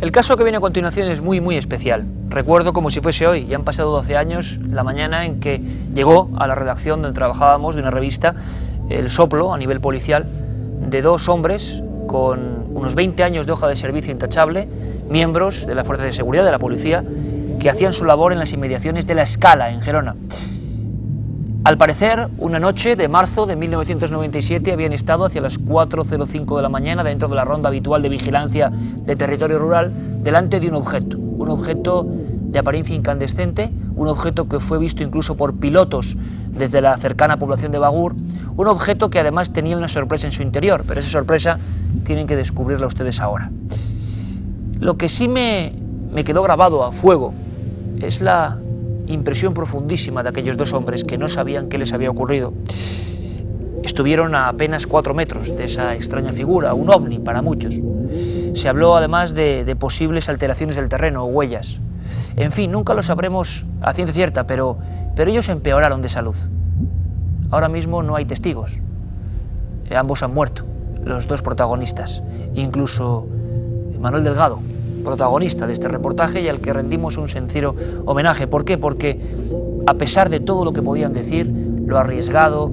El caso que viene a continuación es muy especial. Recuerdo como si fuese hoy, ya han pasado 12 años, la mañana en que llegó a la redacción donde trabajábamos de una revista el soplo a nivel policial de dos hombres con unos 20 años de hoja de servicio intachable, miembros de la Fuerza de Seguridad de la Policía, que hacían su labor en las inmediaciones de La Scala, en Gerona. Al parecer, una noche de marzo de 1997 habían estado hacia las 4:05 de la mañana dentro de la ronda habitual de vigilancia de territorio rural delante de un objeto de apariencia incandescente, un objeto que fue visto incluso por pilotos desde la cercana población de Bagur, un objeto que además tenía una sorpresa en su interior, pero esa sorpresa tienen que descubrirla ustedes ahora. Lo que sí me quedó grabado a fuego es la impresión profundísima de aquellos dos hombres que no sabían qué les había ocurrido. Estuvieron a apenas 4 metros de esa extraña figura, un ovni para muchos. Se habló además de posibles alteraciones del terreno o huellas. En fin, nunca lo sabremos a ciencia cierta, pero ellos empeoraron de salud. Ahora mismo no hay testigos. Ambos han muerto, los dos protagonistas. Incluso Manuel Delgado, protagonista de este reportaje y al que rendimos un sincero homenaje. ¿Por qué? Porque a pesar de todo lo que podían decir, lo arriesgado,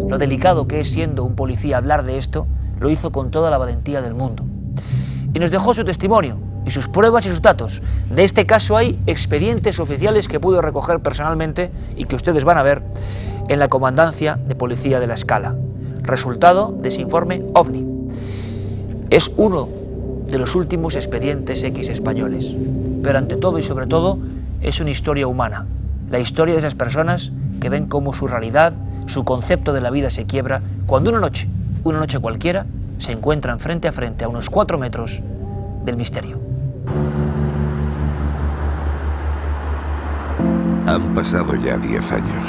lo delicado que es siendo un policía hablar de esto, lo hizo con toda la valentía del mundo. Y nos dejó su testimonio y sus pruebas y sus datos. De este caso hay expedientes oficiales que pudo recoger personalmente y que ustedes van a ver en la Comandancia de Policía de La Scala. Resultado de ese informe OVNI. Es uno de los últimos expedientes X españoles, pero ante todo y sobre todo es una historia humana, la historia de esas personas que ven cómo su realidad, su concepto de la vida se quiebra cuando una noche cualquiera, se encuentran frente a frente a unos 4 metros del misterio. Han pasado ya 10 años,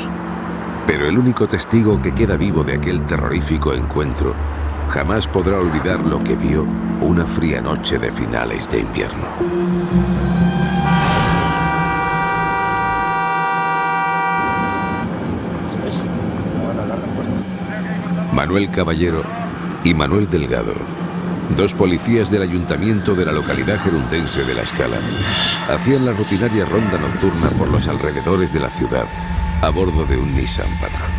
pero el único testigo que queda vivo de aquel terrorífico encuentro jamás podrá olvidar lo que vio una fría noche de finales de invierno. Manuel Caballero y Manuel Delgado, dos policías del ayuntamiento de la localidad gerundense de La Scala, hacían la rutinaria ronda nocturna por los alrededores de la ciudad a bordo de un Nissan Patrol.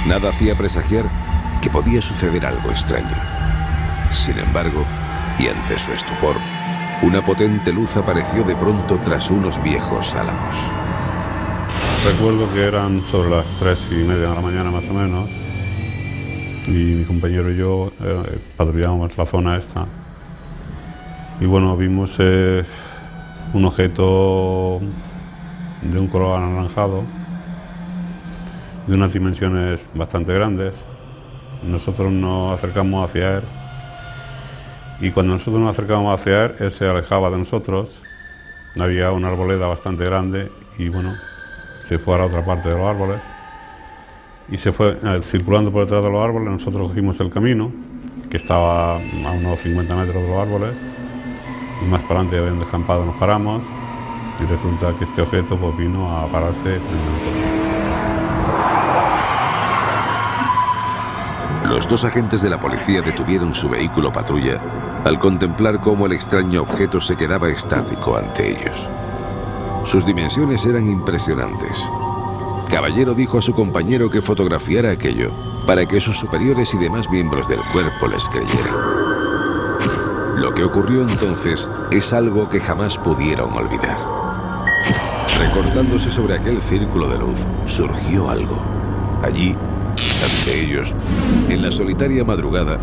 Nada hacía presagiar que podía suceder algo extraño. Sin embargo, y ante su estupor, una potente luz apareció de pronto tras unos viejos álamos. Recuerdo que eran sobre las 3:30 de la mañana más o menos, y mi compañero y yo patrullábamos la zona esta. Y bueno, vimos un objeto de un color anaranjado, de unas dimensiones bastante grandes. Nosotros nos acercamos hacia él y cuando nosotros nos acercábamos hacia él, él se alejaba de nosotros. Había una arboleda bastante grande y bueno, se fue a la otra parte de los árboles y se fue circulando por detrás de los árboles. Nosotros cogimos el camino, que estaba a unos 50 metros de los árboles, y más para adelante había un descampado, nos paramos y resulta que este objeto pues, vino a pararse frente a nosotros. Los dos agentes de la policía detuvieron su vehículo patrulla al contemplar cómo el extraño objeto se quedaba estático ante ellos. Sus dimensiones eran impresionantes. Caballero dijo a su compañero que fotografiara aquello para que sus superiores y demás miembros del cuerpo les creyeran. Lo que ocurrió entonces es algo que jamás pudieron olvidar. Recortándose sobre aquel círculo de luz, surgió algo. Allí, ante ellos, en la solitaria madrugada,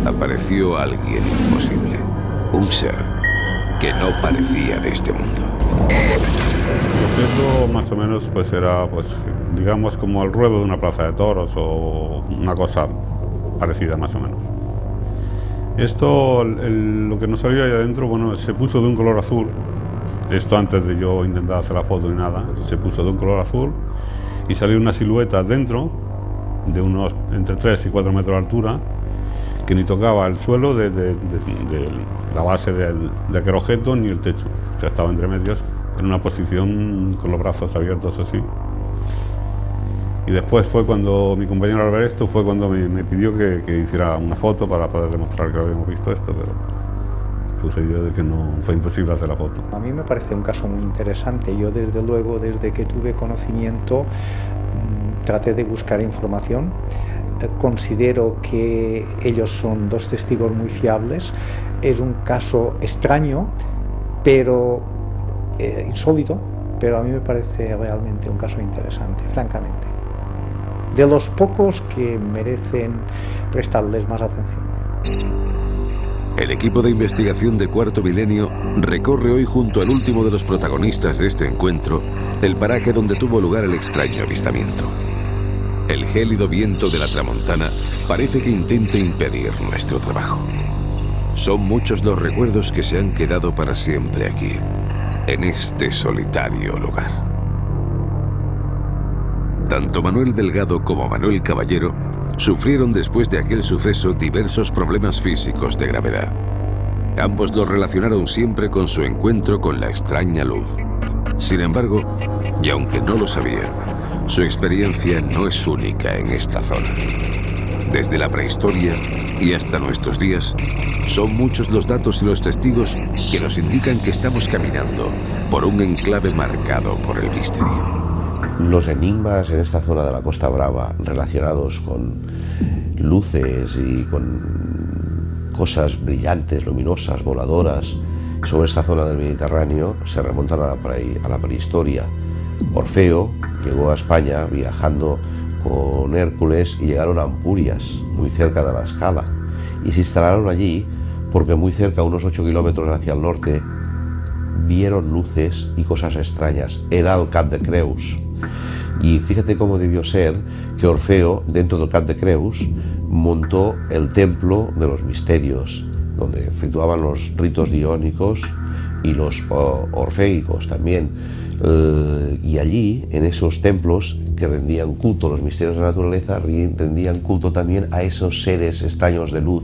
apareció alguien imposible. Un ser que no parecía de este mundo. El objeto más o menos pues era, pues, digamos, como el ruedo de una plaza de toros o una cosa parecida más o menos. Esto, lo que nos salió ahí adentro, bueno, se puso de un color azul. Esto antes de yo intentar hacer la foto y nada, se puso de un color azul y salió una silueta dentro de unos entre 3 y 4 metros de altura, que ni tocaba el suelo de la base de aquel objeto ni el techo. O sea, estaba entre medios en una posición con los brazos abiertos así. Y después fue cuando mi compañero al ver esto, fue cuando me pidió que hiciera una foto para poder demostrar que habíamos visto esto, pero sucedió de que no fue imposible hacer la foto. A mí me parece un caso muy interesante. Yo desde luego, desde que tuve conocimiento, traté de buscar información. Considero que ellos son dos testigos muy fiables. Es un caso extraño, pero insólito, pero a mí me parece realmente un caso interesante, francamente. De los pocos que merecen prestarles más atención. El equipo de investigación de Cuarto Milenio recorre hoy junto al último de los protagonistas de este encuentro el paraje donde tuvo lugar el extraño avistamiento. El gélido viento de la tramontana parece que intenta impedir nuestro trabajo. Son muchos los recuerdos que se han quedado para siempre aquí, en este solitario lugar. Tanto Manuel Delgado como Manuel Caballero sufrieron después de aquel suceso diversos problemas físicos de gravedad. Ambos lo relacionaron siempre con su encuentro con la extraña luz. Sin embargo, y aunque no lo sabían, su experiencia no es única en esta zona. Desde la prehistoria y hasta nuestros días, son muchos los datos y los testigos que nos indican que estamos caminando por un enclave marcado por el misterio. Los enigmas en esta zona de la Costa Brava relacionados con luces y con cosas brillantes, luminosas, voladoras sobre esta zona del Mediterráneo se remontan a la prehistoria. Orfeo llegó a España viajando con Hércules y llegaron a Ampurias, muy cerca de la Escala, y se instalaron allí porque muy cerca, unos 8 kilómetros hacia el norte, vieron luces y cosas extrañas. Era el Cap de Creus. Y fíjate cómo debió ser que Orfeo, dentro del Cap de Creus, montó el templo de los misterios, donde efectuaban los ritos diónicos y los orfeicos también. Y allí, en esos templos que rendían culto a los misterios de la naturaleza, rendían culto también a esos seres extraños de luz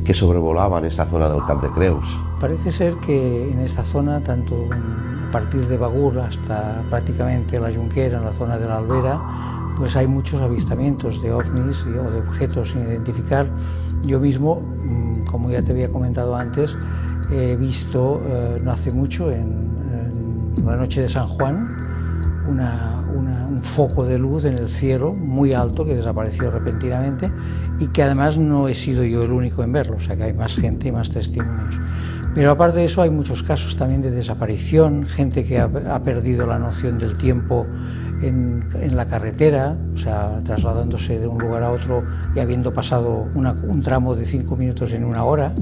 que sobrevolaban esta zona del Cap de Creus. Parece ser que en esta zona, tanto a partir de Bagur hasta prácticamente la Junquera, en la zona de la Albera, pues hay muchos avistamientos de ovnis o de objetos sin identificar. Yo mismo, como ya te había comentado antes, he visto no hace mucho, en la noche de San Juan, un foco de luz en el cielo muy alto que desapareció repentinamente y que además no he sido yo el único en verlo, o sea que hay más gente y más testimonios. Pero aparte de eso hay muchos casos también de desaparición, gente que ha perdido la noción del tiempo en la carretera, o sea, trasladándose de un lugar a otro y habiendo pasado un tramo de 5 minutos en 1 hora.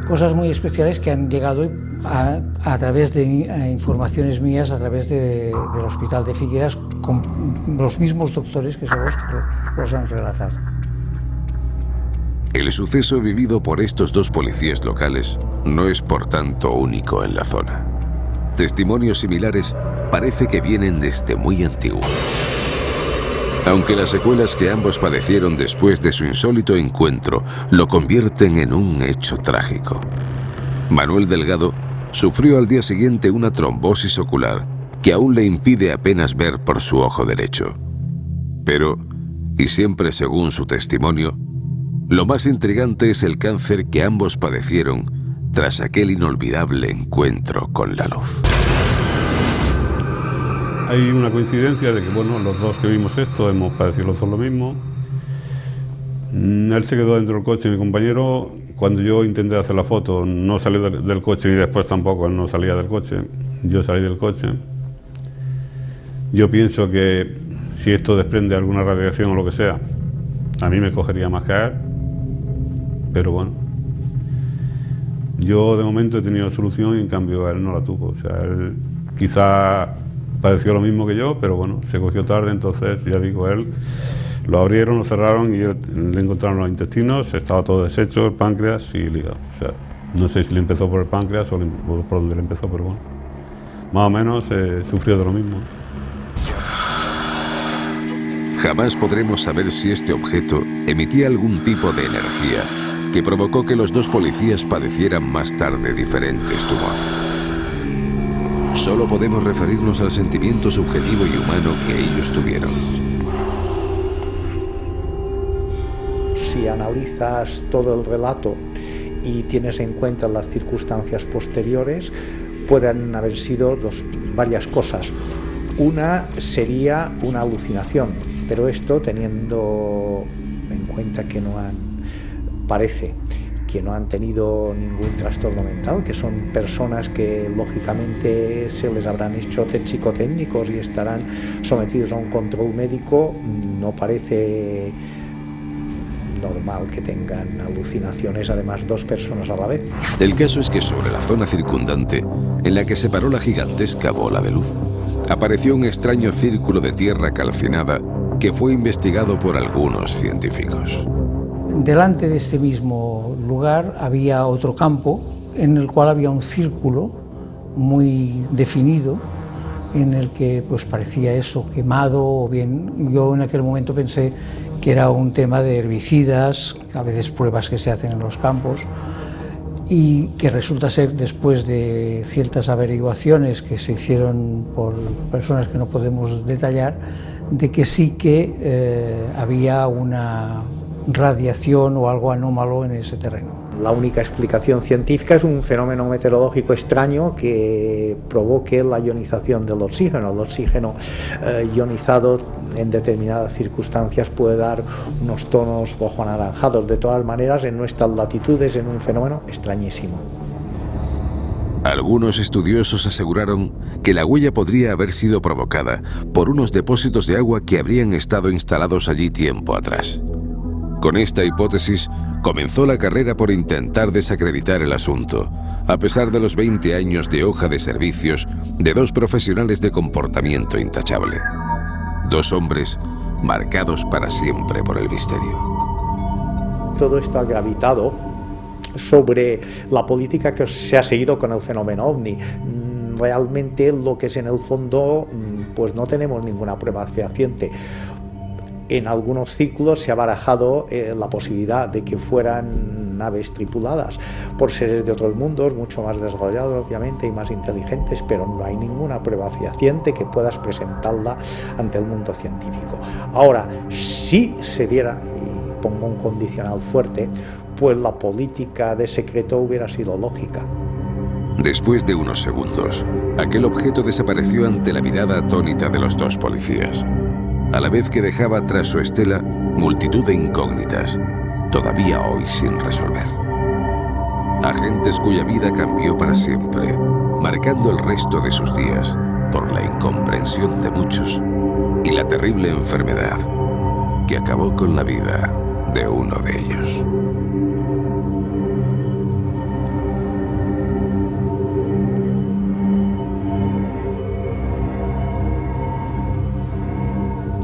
Cosas muy especiales que han llegado a través de informaciones mías, a través del Hospital de Figueras, con los mismos doctores que son los que los han relatado. El suceso vivido por estos dos policías locales no es por tanto único en la zona. Testimonios similares parece que vienen desde muy antiguo. Aunque las secuelas que ambos padecieron después de su insólito encuentro lo convierten en un hecho trágico. Manuel Delgado sufrió al día siguiente una trombosis ocular que aún le impide apenas ver por su ojo derecho. Pero, y siempre según su testimonio, lo más intrigante es el cáncer que ambos padecieron tras aquel inolvidable encuentro con la luz. Hay una coincidencia de que, bueno, los dos que vimos esto hemos padecido los dos lo mismo. Él se quedó dentro del coche, mi compañero, cuando yo intenté hacer la foto, no salí del coche y después tampoco él no salía del coche. Yo salí del coche. Yo pienso que si esto desprende alguna radiación o lo que sea, a mí me cogería más caer, pero bueno. Yo de momento he tenido solución y en cambio él no la tuvo. O sea, él quizá padeció lo mismo que yo, pero bueno, se cogió tarde, entonces ya digo, él lo abrieron, lo cerraron y le encontraron los intestinos, estaba todo deshecho, el páncreas y el hígado. O sea, no sé si le empezó por el páncreas o por donde le empezó, pero bueno, más o menos sufrió de lo mismo. Jamás podremos saber si este objeto emitía algún tipo de energía que provocó que los dos policías padecieran más tarde diferentes tumores. Solo podemos referirnos al sentimiento subjetivo y humano que ellos tuvieron. Si analizas todo el relato y tienes en cuenta las circunstancias posteriores, pueden haber sido varias cosas. Una sería una alucinación, pero esto teniendo en cuenta que parece que no han tenido ningún trastorno mental, que son personas que lógicamente se les habrán hecho test psicotécnicos y estarán sometidos a un control médico, no parece normal que tengan alucinaciones, además 2 personas a la vez. El caso es que sobre la zona circundante, en la que se paró la gigantesca bola de luz, apareció un extraño círculo de tierra calcinada que fue investigado por algunos científicos. Delante de este mismo lugar había otro campo en el cual había un círculo muy definido en el que pues parecía eso, quemado, o bien yo en aquel momento pensé que era un tema de herbicidas, a veces pruebas que se hacen en los campos, y que resulta ser, después de ciertas averiguaciones que se hicieron por personas que no podemos detallar, de que sí que había una radiación o algo anómalo en ese terreno. La única explicación científica es un fenómeno meteorológico extraño que provoque la ionización del oxígeno. El oxígeno ionizado en determinadas circunstancias puede dar unos tonos rojo anaranjados. De todas maneras, en nuestras latitudes es un fenómeno extrañísimo. Algunos estudiosos aseguraron que la huella podría haber sido provocada por unos depósitos de agua que habrían estado instalados allí tiempo atrás. Con esta hipótesis comenzó la carrera por intentar desacreditar el asunto, a pesar de los 20 años de hoja de servicios de 2 profesionales de comportamiento intachable. 2 hombres marcados para siempre por el misterio. Todo esto ha gravitado sobre la política que se ha seguido con el fenómeno OVNI. Realmente lo que es en el fondo, pues no tenemos ninguna prueba fehaciente. En algunos ciclos se ha barajado la posibilidad de que fueran naves tripuladas por seres de otros mundos, mucho más desarrollados obviamente y más inteligentes, pero no hay ninguna prueba fehaciente que puedas presentarla ante el mundo científico. Ahora, si se diera, y pongo un condicional fuerte, pues la política de secreto hubiera sido lógica. Después de unos segundos, aquel objeto desapareció ante la mirada atónita de los 2 policías, a la vez que dejaba tras su estela multitud de incógnitas, todavía hoy sin resolver. Agentes cuya vida cambió para siempre, marcando el resto de sus días por la incomprensión de muchos y la terrible enfermedad que acabó con la vida de uno de ellos.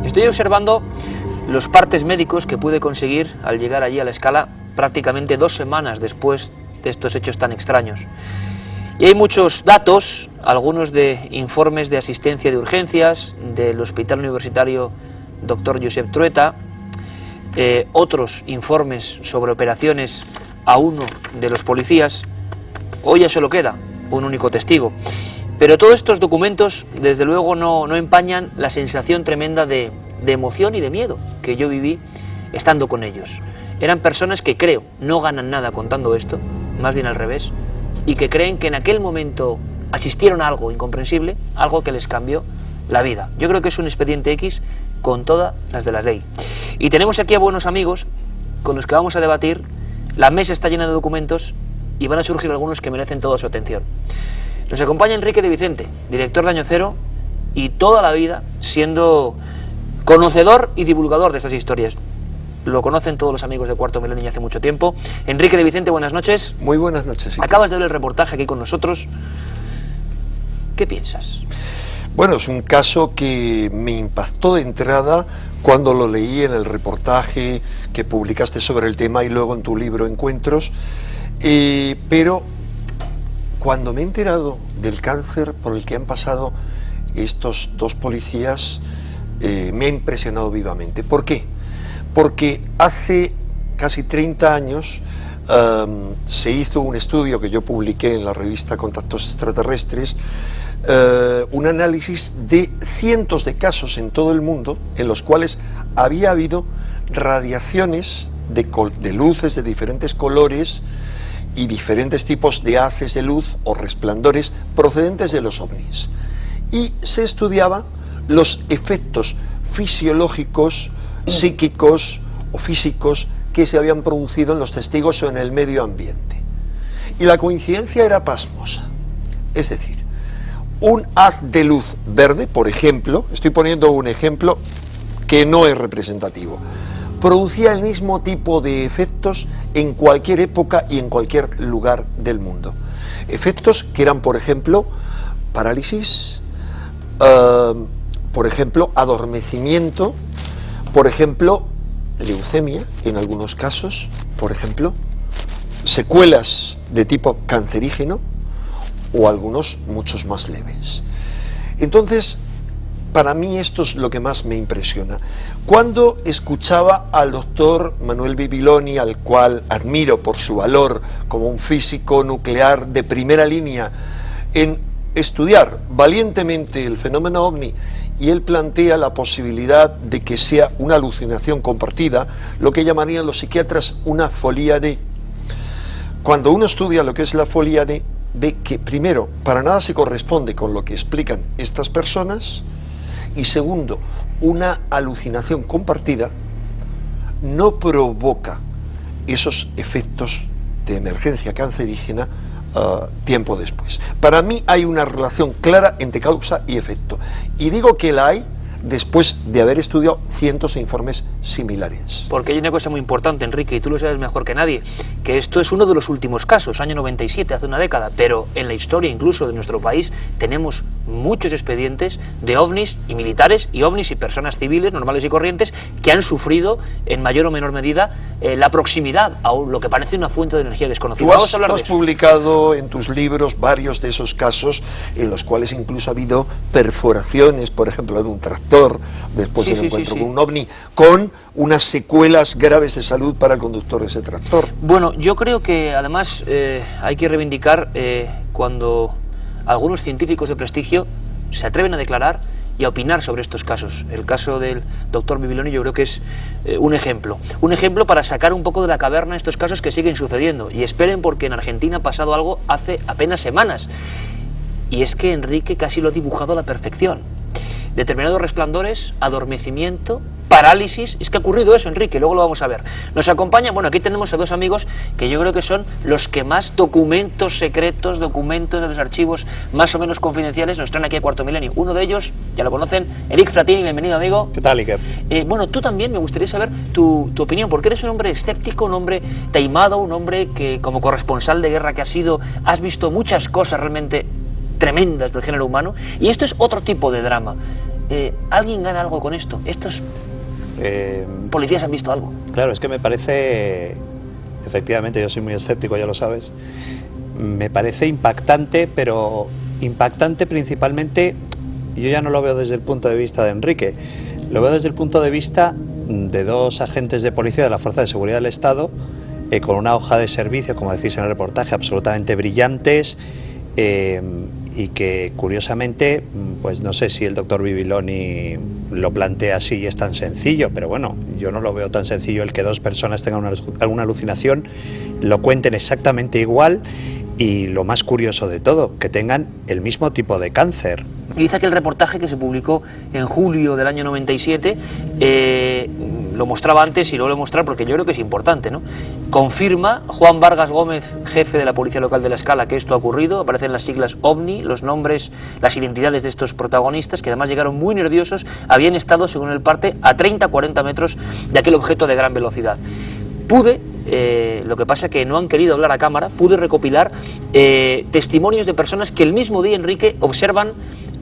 Estoy observando los partes médicos que pude conseguir al llegar allí a la Escala prácticamente 2 semanas después de estos hechos tan extraños. Y hay muchos datos, algunos de informes de asistencia de urgencias del Hospital Universitario Dr. Josep Trueta, otros informes sobre operaciones a uno de los policías. Hoy ya solo queda un único testigo. Pero todos estos documentos, desde luego, no empañan la sensación tremenda de emoción y de miedo que yo viví estando con ellos. Eran personas que creo no ganan nada contando esto, más bien al revés, y que creen que en aquel momento asistieron a algo incomprensible, algo que les cambió la vida. Yo creo que es un expediente X con todas las de la ley. Y tenemos aquí a buenos amigos con los que vamos a debatir. La mesa está llena de documentos y van a surgir algunos que merecen toda su atención. Nos acompaña Enrique de Vicente, director de Año Cero, y toda la vida siendo conocedor y divulgador de estas historias. Lo conocen todos los amigos de Cuarto Milenio hace mucho tiempo. Enrique de Vicente, buenas noches. Muy buenas noches. Sí. Acabas de ver el reportaje aquí con nosotros. ¿Qué piensas? Bueno, es un caso que me impactó de entrada cuando lo leí en el reportaje que publicaste sobre el tema y luego en tu libro Encuentros, pero cuando me he enterado del cáncer por el que han pasado estos 2 policías, me ha impresionado vivamente. ¿Por qué? Porque hace casi 30 años se hizo un estudio que yo publiqué en la revista Contactos Extraterrestres, un análisis de cientos de casos en todo el mundo en los cuales había habido radiaciones de luces de diferentes colores y diferentes tipos de haces de luz o resplandores procedentes de los ovnis. Y se estudiaban los efectos fisiológicos, psíquicos o físicos que se habían producido en los testigos o en el medio ambiente. Y la coincidencia era pasmosa. Es decir, un haz de luz verde, por ejemplo, estoy poniendo un ejemplo que no es representativo, producía el mismo tipo de efectos en cualquier época y en cualquier lugar del mundo. Efectos que eran, por ejemplo, parálisis, por ejemplo, adormecimiento, por ejemplo, leucemia en algunos casos, por ejemplo, secuelas de tipo cancerígeno o algunos muchos más leves. Entonces, para mí esto es lo que más me impresiona. Cuando escuchaba al doctor Manuel Bibiloni, al cual admiro por su valor como un físico nuclear de primera línea en estudiar valientemente el fenómeno ovni, y él plantea la posibilidad de que sea una alucinación compartida, lo que llamarían los psiquiatras una folia de. Cuando uno estudia lo que es la folia de, ve que primero, para nada se corresponde con lo que explican estas personas, y segundo, una alucinación compartida no provoca esos efectos de emergencia cancerígena tiempo después. Para mí hay una relación clara entre causa y efecto, y digo que la hay después de haber estudiado cientos de informes similares. Porque hay una cosa muy importante, Enrique, y tú lo sabes mejor que nadie, que esto es uno de los últimos casos, año 97, hace una década, pero en la historia incluso de nuestro país tenemos muchos expedientes de ovnis y militares, y ovnis y personas civiles, normales y corrientes, que han sufrido en mayor o menor medida la proximidad a lo que parece una fuente de energía desconocida. Vamos a hablar de eso. Tú has publicado en tus libros varios de esos casos en los cuales incluso ha habido perforaciones, por ejemplo, de un tractor después del encuentro con un ovni, con unas secuelas graves de salud para el conductor de ese tractor. Bueno, yo creo que además hay que reivindicar cuando algunos científicos de prestigio se atreven a declarar y a opinar sobre estos casos. El caso del doctor Bibiloni yo creo que es un ejemplo para sacar un poco de la caverna estos casos que siguen sucediendo. Y esperen, porque en Argentina ha pasado algo hace apenas semanas, y es que Enrique casi lo ha dibujado a la perfección. Determinados resplandores, adormecimiento, parálisis. Es que ha ocurrido eso, Enrique, luego lo vamos a ver. Nos acompañan, bueno, aquí tenemos a dos amigos que yo creo que son los que más documentos secretos, documentos de los archivos más o menos confidenciales nos traen aquí a Cuarto Milenio. Uno de ellos, ya lo conocen, Eric Fratini, bienvenido, amigo. ¿Qué tal, Iker? Bueno, tú también me gustaría saber tu opinión, porque eres un hombre escéptico, un hombre taimado, un hombre que como corresponsal de guerra que has sido, has visto muchas cosas realmente tremendas del género humano, y esto es otro tipo de drama. ¿Alguien gana algo con esto? ¿Estos policías han visto algo? Claro, es que me parece, efectivamente, yo soy muy escéptico, ya lo sabes, me parece impactante, pero impactante principalmente, yo ya no lo veo desde el punto de vista de Enrique, lo veo desde el punto de vista de dos agentes de policía de la Fuerza de Seguridad del Estado, con una hoja de servicio, como decís en el reportaje, absolutamente brillantes, y que curiosamente, pues no sé si el doctor Bibiloni lo plantea así y es tan sencillo, pero bueno, yo no lo veo tan sencillo el que dos personas tengan alguna alucinación, lo cuenten exactamente igual, y lo más curioso de todo, que tengan el mismo tipo de cáncer. Y dice que el reportaje que se publicó en julio del año 97 lo mostraba antes y lo voy a mostrar porque yo creo que es importante, ¿no? Confirma Juan Vargas Gómez, jefe de la Policía Local de La Escala, que esto ha ocurrido. Aparecen las siglas OVNI, los nombres, las identidades de estos protagonistas, que además llegaron muy nerviosos. Habían estado, según el parte, a 30-40 metros de aquel objeto de gran velocidad. Lo que pasa que no han querido hablar a cámara, pude recopilar testimonios de personas que el mismo día, Enrique, observan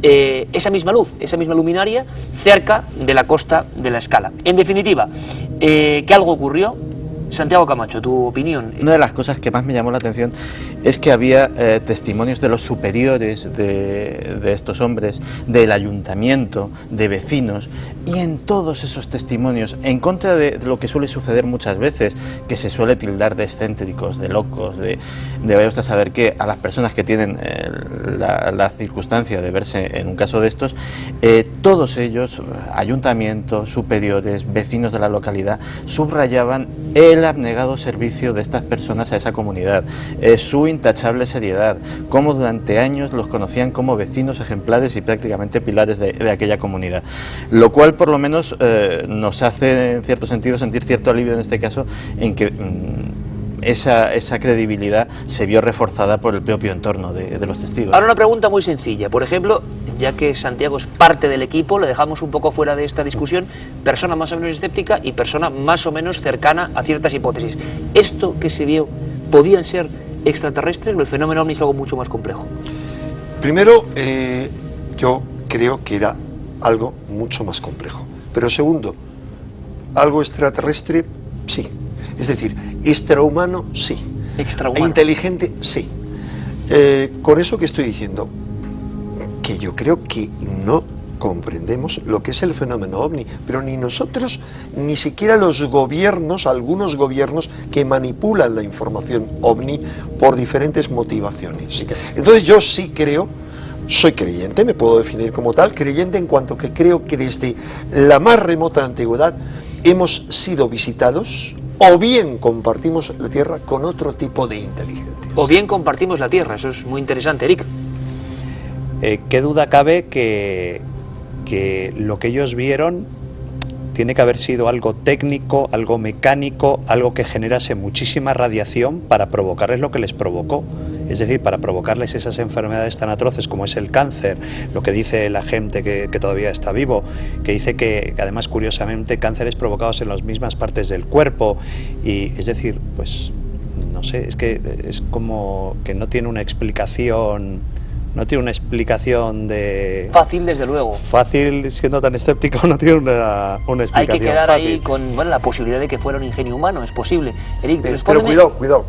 esa misma luz, esa misma luminaria cerca de la costa de La Escala. En definitiva, que algo ocurrió. Santiago Camacho, tu opinión. Una de las cosas que más me llamó la atención es que había testimonios de los superiores de estos hombres, del ayuntamiento, de vecinos, y en todos esos testimonios, en contra de lo que suele suceder muchas veces, que se suele tildar de excéntricos, de locos, de vaya usted a saber qué, a las personas que tienen la circunstancia de verse en un caso de estos, todos ellos, ayuntamientos, superiores, vecinos de la localidad, subrayaban el el abnegado servicio de estas personas a esa comunidad, su intachable seriedad, cómo durante años los conocían como vecinos ejemplares y prácticamente pilares de aquella comunidad, lo cual por lo menos nos hace en cierto sentido sentir cierto alivio en este caso en que esa credibilidad se vio reforzada por el propio entorno de los testigos. Ahora una pregunta muy sencilla, por ejemplo, ya que Santiago es parte del equipo, le dejamos un poco fuera de esta discusión, persona más o menos escéptica y persona más o menos cercana a ciertas hipótesis. ¿Esto que se vio podían ser extraterrestres o el fenómeno ovni es algo mucho más complejo? Primero, yo creo que era algo mucho más complejo. Pero segundo, algo extraterrestre, sí. Es decir, extrahumano, sí. Extrahumano. Inteligente, sí. Con eso que estoy diciendo, que yo creo que no comprendemos lo que es el fenómeno ovni, pero ni nosotros, ni siquiera los gobiernos, algunos gobiernos que manipulan la información ovni por diferentes motivaciones. Entonces yo sí creo, soy creyente, me puedo definir como tal, creyente en cuanto que creo que desde la más remota antigüedad hemos sido visitados, o bien compartimos la Tierra con otro tipo de inteligencia. O bien compartimos la Tierra, eso es muy interesante, Eric. ¿Qué duda cabe que lo que ellos vieron tiene que haber sido algo técnico, algo mecánico, algo que generase muchísima radiación para provocarles lo que les provocó? Es decir, para provocarles esas enfermedades tan atroces como es el cáncer, lo que dice la gente que todavía está vivo, que dice que además curiosamente cánceres provocados en las mismas partes del cuerpo, y es decir, pues no sé, es que es como que no tiene una explicación. No tiene una explicación de... Fácil, desde luego. Fácil, siendo tan escéptico, no tiene una explicación Hay que quedar fácil. ahí con la posibilidad de que fuera un ingenio humano, es posible. Eric, pero cuidado.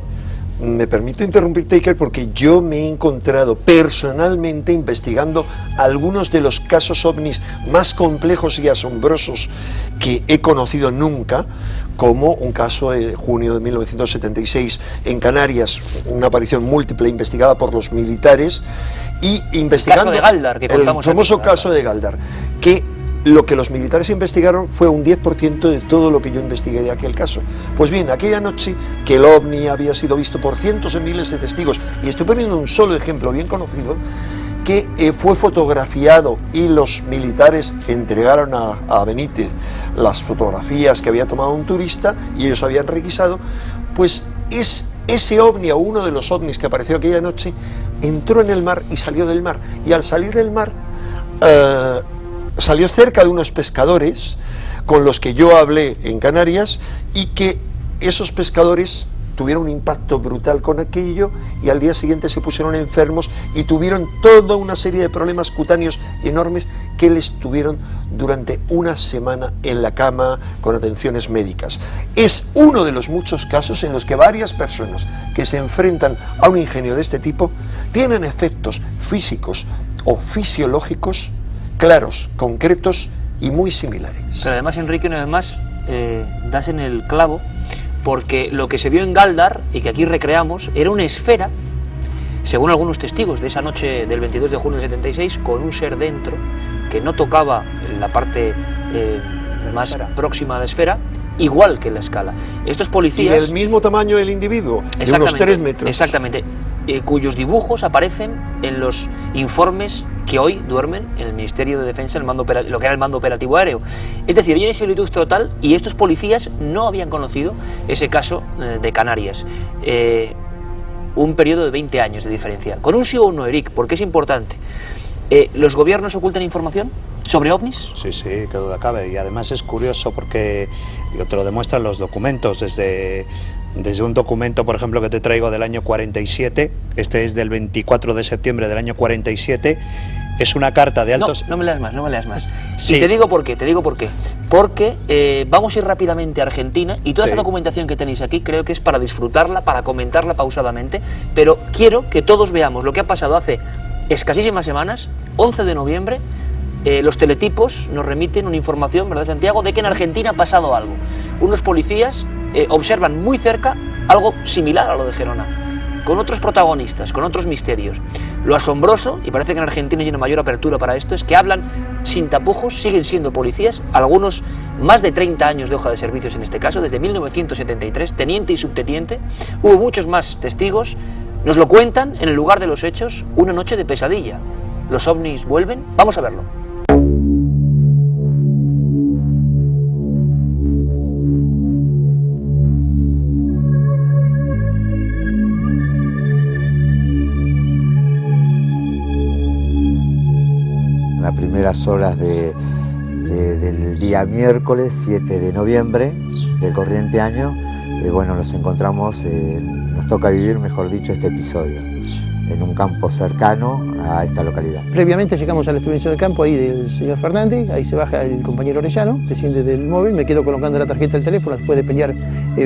Me permito interrumpirte, Iker, porque yo me he encontrado personalmente investigando algunos de los casos ovnis más complejos y asombrosos que he conocido nunca, como un caso de junio de 1976 en Canarias, una aparición múltiple investigada por los militares, y investigando el caso de Galdar, que contamos el famoso aquí. caso de Galdar, que lo que los militares investigaron fue un 10% de todo lo que yo investigué de aquel caso. Pues bien, aquella noche que el ovni había sido visto por cientos de miles de testigos, y estoy poniendo un solo ejemplo bien conocido, que fue fotografiado y los militares entregaron a Benítez las fotografías que había tomado un turista y ellos habían requisado, pues es ese ovni, o uno de los ovnis que apareció aquella noche, entró en el mar y salió del mar, y al salir del mar salió cerca de unos pescadores con los que yo hablé en Canarias, y que esos pescadores tuvieron un impacto brutal con aquello y al día siguiente se pusieron enfermos y tuvieron toda una serie de problemas cutáneos enormes que les tuvieron durante una semana en la cama con atenciones médicas. Es uno de los muchos casos en los que varias personas que se enfrentan a un ingenio de este tipo tienen efectos físicos o fisiológicos claros, concretos y muy similares. Pero además, Enrique, una vez más, das en el clavo, porque lo que se vio en Galdar, y que aquí recreamos, era una esfera, según algunos testigos de esa noche del 22 de junio de 76, con un ser dentro que no tocaba la parte más próxima a la esfera, igual que en la escala. Estos policías... Y del mismo tamaño del individuo, de unos 3 metros. Exactamente, cuyos dibujos aparecen en los informes que hoy duermen en el Ministerio de Defensa, lo que era el mando operativo aéreo. Es decir, hay una similitud total, y estos policías no habían conocido ese caso de Canarias. Un periodo de 20 años de diferencia. Con un sí o un no, Eric, porque es importante. ¿Los gobiernos ocultan información sobre ovnis? Sí, qué duda cabe. Y además es curioso porque te lo demuestran los documentos. Desde un documento, por ejemplo, que te traigo del año 47, este es del 24 de septiembre del año 47, es una carta de altos... No me leas más. Sí. Y te digo por qué. Porque vamos a ir rápidamente a Argentina, y toda esa documentación que tenéis aquí creo que es para disfrutarla, para comentarla pausadamente, pero quiero que todos veamos lo que ha pasado hace escasísimas semanas, 11 de noviembre, los teletipos nos remiten una información, ¿verdad, Santiago?, de que en Argentina ha pasado algo. Unos policías observan muy cerca algo similar a lo de Gerona. con otros protagonistas, con otros misterios. Lo asombroso, y parece que en Argentina hay una mayor apertura para esto, es que hablan sin tapujos, siguen siendo policías, algunos más de 30 años de hoja de servicios en este caso, desde 1973, teniente y subteniente, hubo muchos más testigos, nos lo cuentan en el lugar de los hechos, una noche de pesadilla. ¿Los ovnis vuelven? Vamos a verlo. Las primeras horas del día miércoles 7 de noviembre del corriente año, bueno, nos encontramos, nos toca vivir, mejor dicho, este episodio en un campo cercano a esta localidad. Previamente llegamos a la estación del campo ahí del señor Fernández, ahí se baja el compañero Orellano, desciende del móvil, me quedo colocando la tarjeta del teléfono después de pelear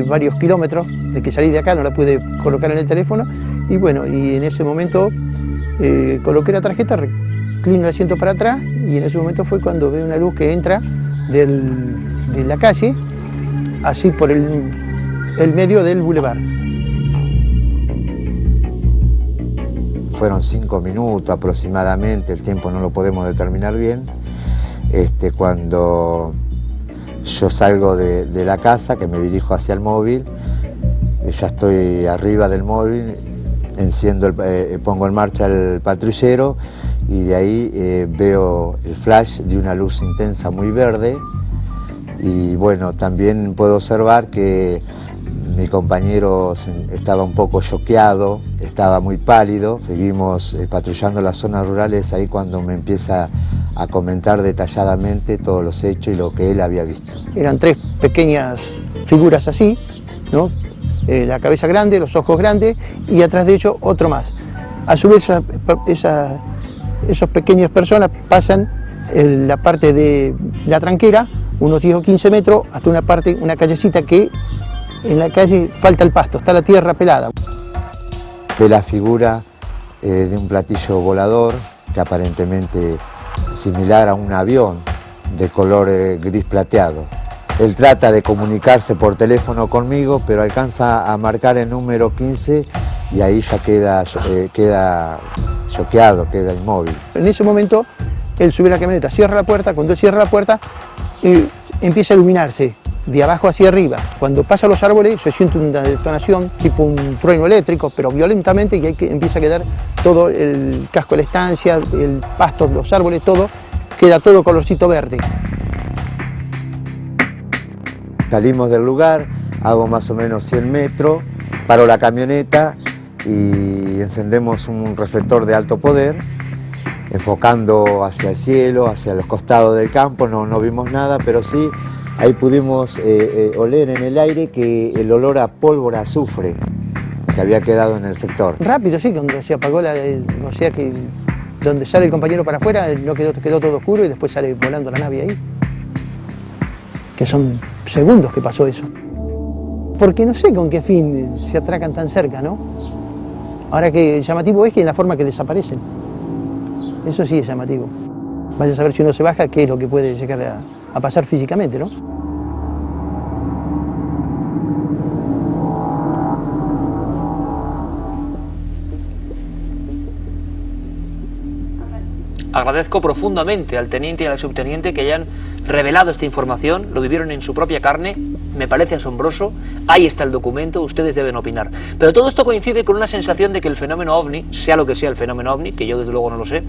varios kilómetros, de que salí de acá no la pude colocar en el teléfono, y bueno, y en ese momento coloqué la tarjeta, reclino el asiento para atrás, y en ese momento fue cuando veo una luz que entra de la calle, así por el medio del bulevar. Fueron 5 minutos aproximadamente, el tiempo no lo podemos determinar bien, cuando yo salgo de la casa, que me dirijo hacia el móvil, ya estoy arriba del móvil, pongo en marcha el patrullero y de ahí veo el flash de una luz intensa muy verde, y bueno, también puedo observar que mi compañero estaba un poco choqueado, estaba muy pálido. Seguimos patrullando las zonas rurales, ahí cuando me empieza a comentar detalladamente todos los hechos y lo que él había visto. Eran 3 pequeñas figuras así, ¿no? La cabeza grande, los ojos grandes, y atrás de ellos otro más. A su vez, esas pequeñas personas pasan en la parte de la tranquera, unos 10 o 15 metros, hasta una callecita que en la calle falta el pasto, está la tierra pelada. Ve la figura de un platillo volador que aparentemente similar a un avión de color gris plateado. Él trata de comunicarse por teléfono conmigo, pero alcanza a marcar el número 15 y ahí ya queda choqueado, queda inmóvil. En ese momento él sube la camioneta, cierra la puerta, cuando él cierra la puerta empieza a iluminarse de abajo hacia arriba. Cuando pasa los árboles se siente una detonación, tipo un trueno eléctrico, pero violentamente, y ahí empieza a quedar todo el casco de la estancia, el pasto, los árboles, todo, queda todo colorcito verde. Salimos del lugar, hago más o menos 100 metros, paro la camioneta y encendemos un reflector de alto poder, enfocando hacia el cielo, hacia los costados del campo. No vimos nada, pero sí ahí pudimos oler en el aire que el olor a pólvora azufre que había quedado en el sector. Rápido, sí, cuando se apagó o sea que donde sale el compañero para afuera no quedó todo oscuro y después sale volando la nave ahí. Que son segundos que pasó eso. Porque no sé con qué fin se atracan tan cerca, ¿no? Ahora que llamativo es que en la forma que desaparecen. Eso sí es llamativo. Vaya a saber si uno se baja qué es lo que puede llegar a pasar físicamente, ¿no? Agradezco profundamente al teniente y al subteniente que hayan revelado esta información, lo vivieron en su propia carne, me parece asombroso, ahí está el documento, ustedes deben opinar. Pero todo esto coincide con una sensación de que el fenómeno OVNI, sea lo que sea el fenómeno OVNI, que yo desde luego no lo sé,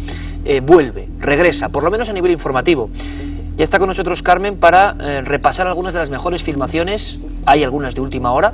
vuelve, regresa, por lo menos a nivel informativo. Ya está con nosotros Carmen para repasar algunas de las mejores filmaciones, hay algunas de última hora,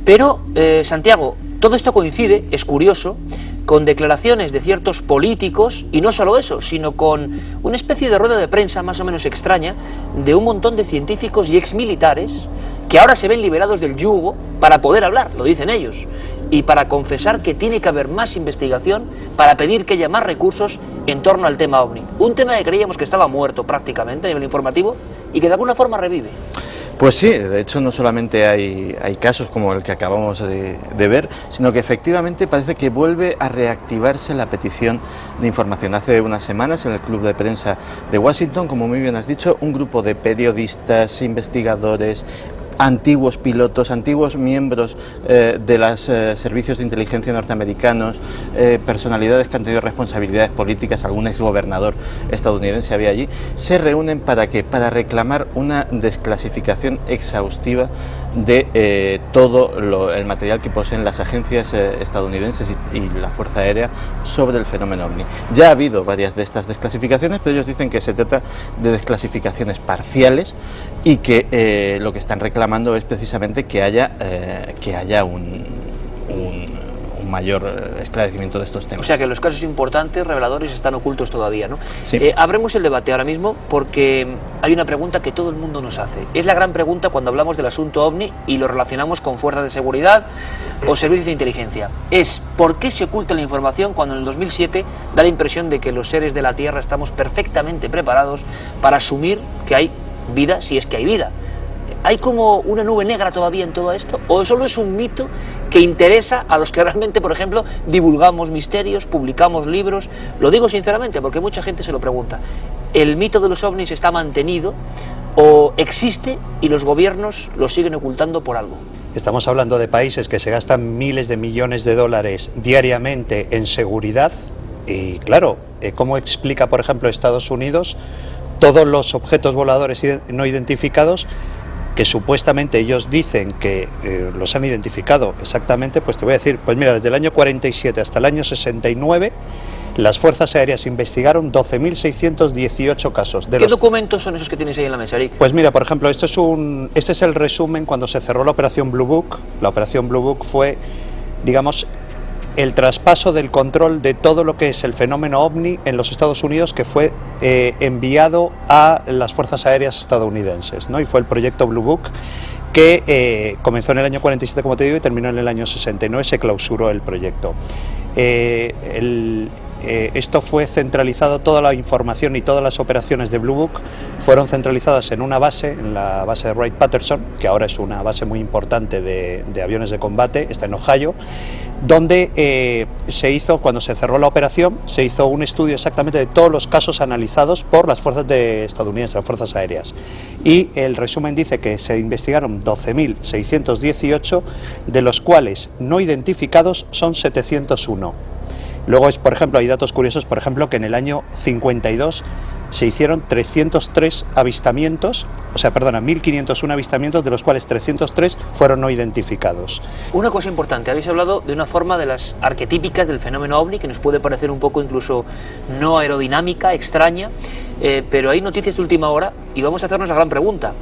pero Santiago, todo esto coincide, es curioso, con declaraciones de ciertos políticos, y no solo eso, sino con una especie de rueda de prensa más o menos extraña de un montón de científicos y exmilitares que ahora se ven liberados del yugo para poder hablar, lo dicen ellos, y para confesar que tiene que haber más investigación, para pedir que haya más recursos en torno al tema OVNI. Un tema que creíamos que estaba muerto prácticamente a nivel informativo y que de alguna forma revive. Pues sí, de hecho no solamente hay casos como el que acabamos de ver, sino que efectivamente parece que vuelve a reactivarse la petición de información. Hace unas semanas en el Club de Prensa de Washington, como muy bien has dicho, un grupo de periodistas, investigadores, antiguos pilotos, antiguos miembros de los servicios de inteligencia norteamericanos, personalidades que han tenido responsabilidades políticas, algún exgobernador estadounidense había allí, se reúnen ¿para qué? Para reclamar una desclasificación exhaustiva de todo el material que poseen las agencias estadounidenses y la Fuerza Aérea sobre el fenómeno OVNI. Ya ha habido varias de estas desclasificaciones, pero ellos dicen que se trata de desclasificaciones parciales y que lo que están reclamando es precisamente que haya un mayor esclarecimiento de estos temas. O sea que los casos importantes, reveladores, están ocultos todavía, ¿no? Sí. Abremos el debate ahora mismo porque hay una pregunta que todo el mundo nos hace. Es la gran pregunta cuando hablamos del asunto OVNI y lo relacionamos con fuerzas de seguridad o servicios de inteligencia. Es ¿por qué se oculta la información cuando en el 2007 da la impresión de que los seres de la Tierra estamos perfectamente preparados para asumir que hay vida, si es que hay vida? ¿Hay como una nube negra todavía en todo esto? ¿O solo es un mito que interesa a los que realmente, por ejemplo, divulgamos misterios, publicamos libros? Lo digo sinceramente porque mucha gente se lo pregunta. ¿El mito de los ovnis está mantenido o existe y los gobiernos lo siguen ocultando por algo? Estamos hablando de países que se gastan miles de millones de dólares diariamente en seguridad y, claro, ¿cómo explica, por ejemplo, Estados Unidos todos los objetos voladores no identificados que supuestamente ellos dicen que los han identificado exactamente? Pues te voy a decir, pues mira, desde el año 47 hasta el año 69, las Fuerzas Aéreas investigaron 12.618 casos. ¿Qué documentos son esos que tienes ahí en la mesa, Eric? Pues mira, por ejemplo, este es el resumen cuando se cerró la Operación Blue Book. La Operación Blue Book fue, digamos, el traspaso del control de todo lo que es el fenómeno OVNI en los Estados Unidos, que fue enviado a las Fuerzas Aéreas estadounidenses, ¿no? Y fue el proyecto Blue Book que comenzó en el año 47, como te digo, y terminó en el año 69, se clausuró el proyecto. Esto fue centralizado, toda la información y todas las operaciones de Blue Book fueron centralizadas en una base, en la base de Wright-Patterson, que ahora es una base muy importante de aviones de combate, está en Ohio, donde se hizo, cuando se cerró la operación, se hizo un estudio exactamente de todos los casos analizados por las fuerzas estadounidenses, las fuerzas aéreas. Y el resumen dice que se investigaron 12.618, de los cuales no identificados son 701. Luego, por ejemplo, hay datos curiosos, por ejemplo, que en el año 52 se hicieron 303 avistamientos, 1.501 avistamientos, de los cuales 303 fueron no identificados. Una cosa importante, habéis hablado de una forma de las arquetípicas del fenómeno OVNI, que nos puede parecer un poco incluso no aerodinámica, extraña, pero hay noticias de última hora y vamos a hacernos la gran pregunta.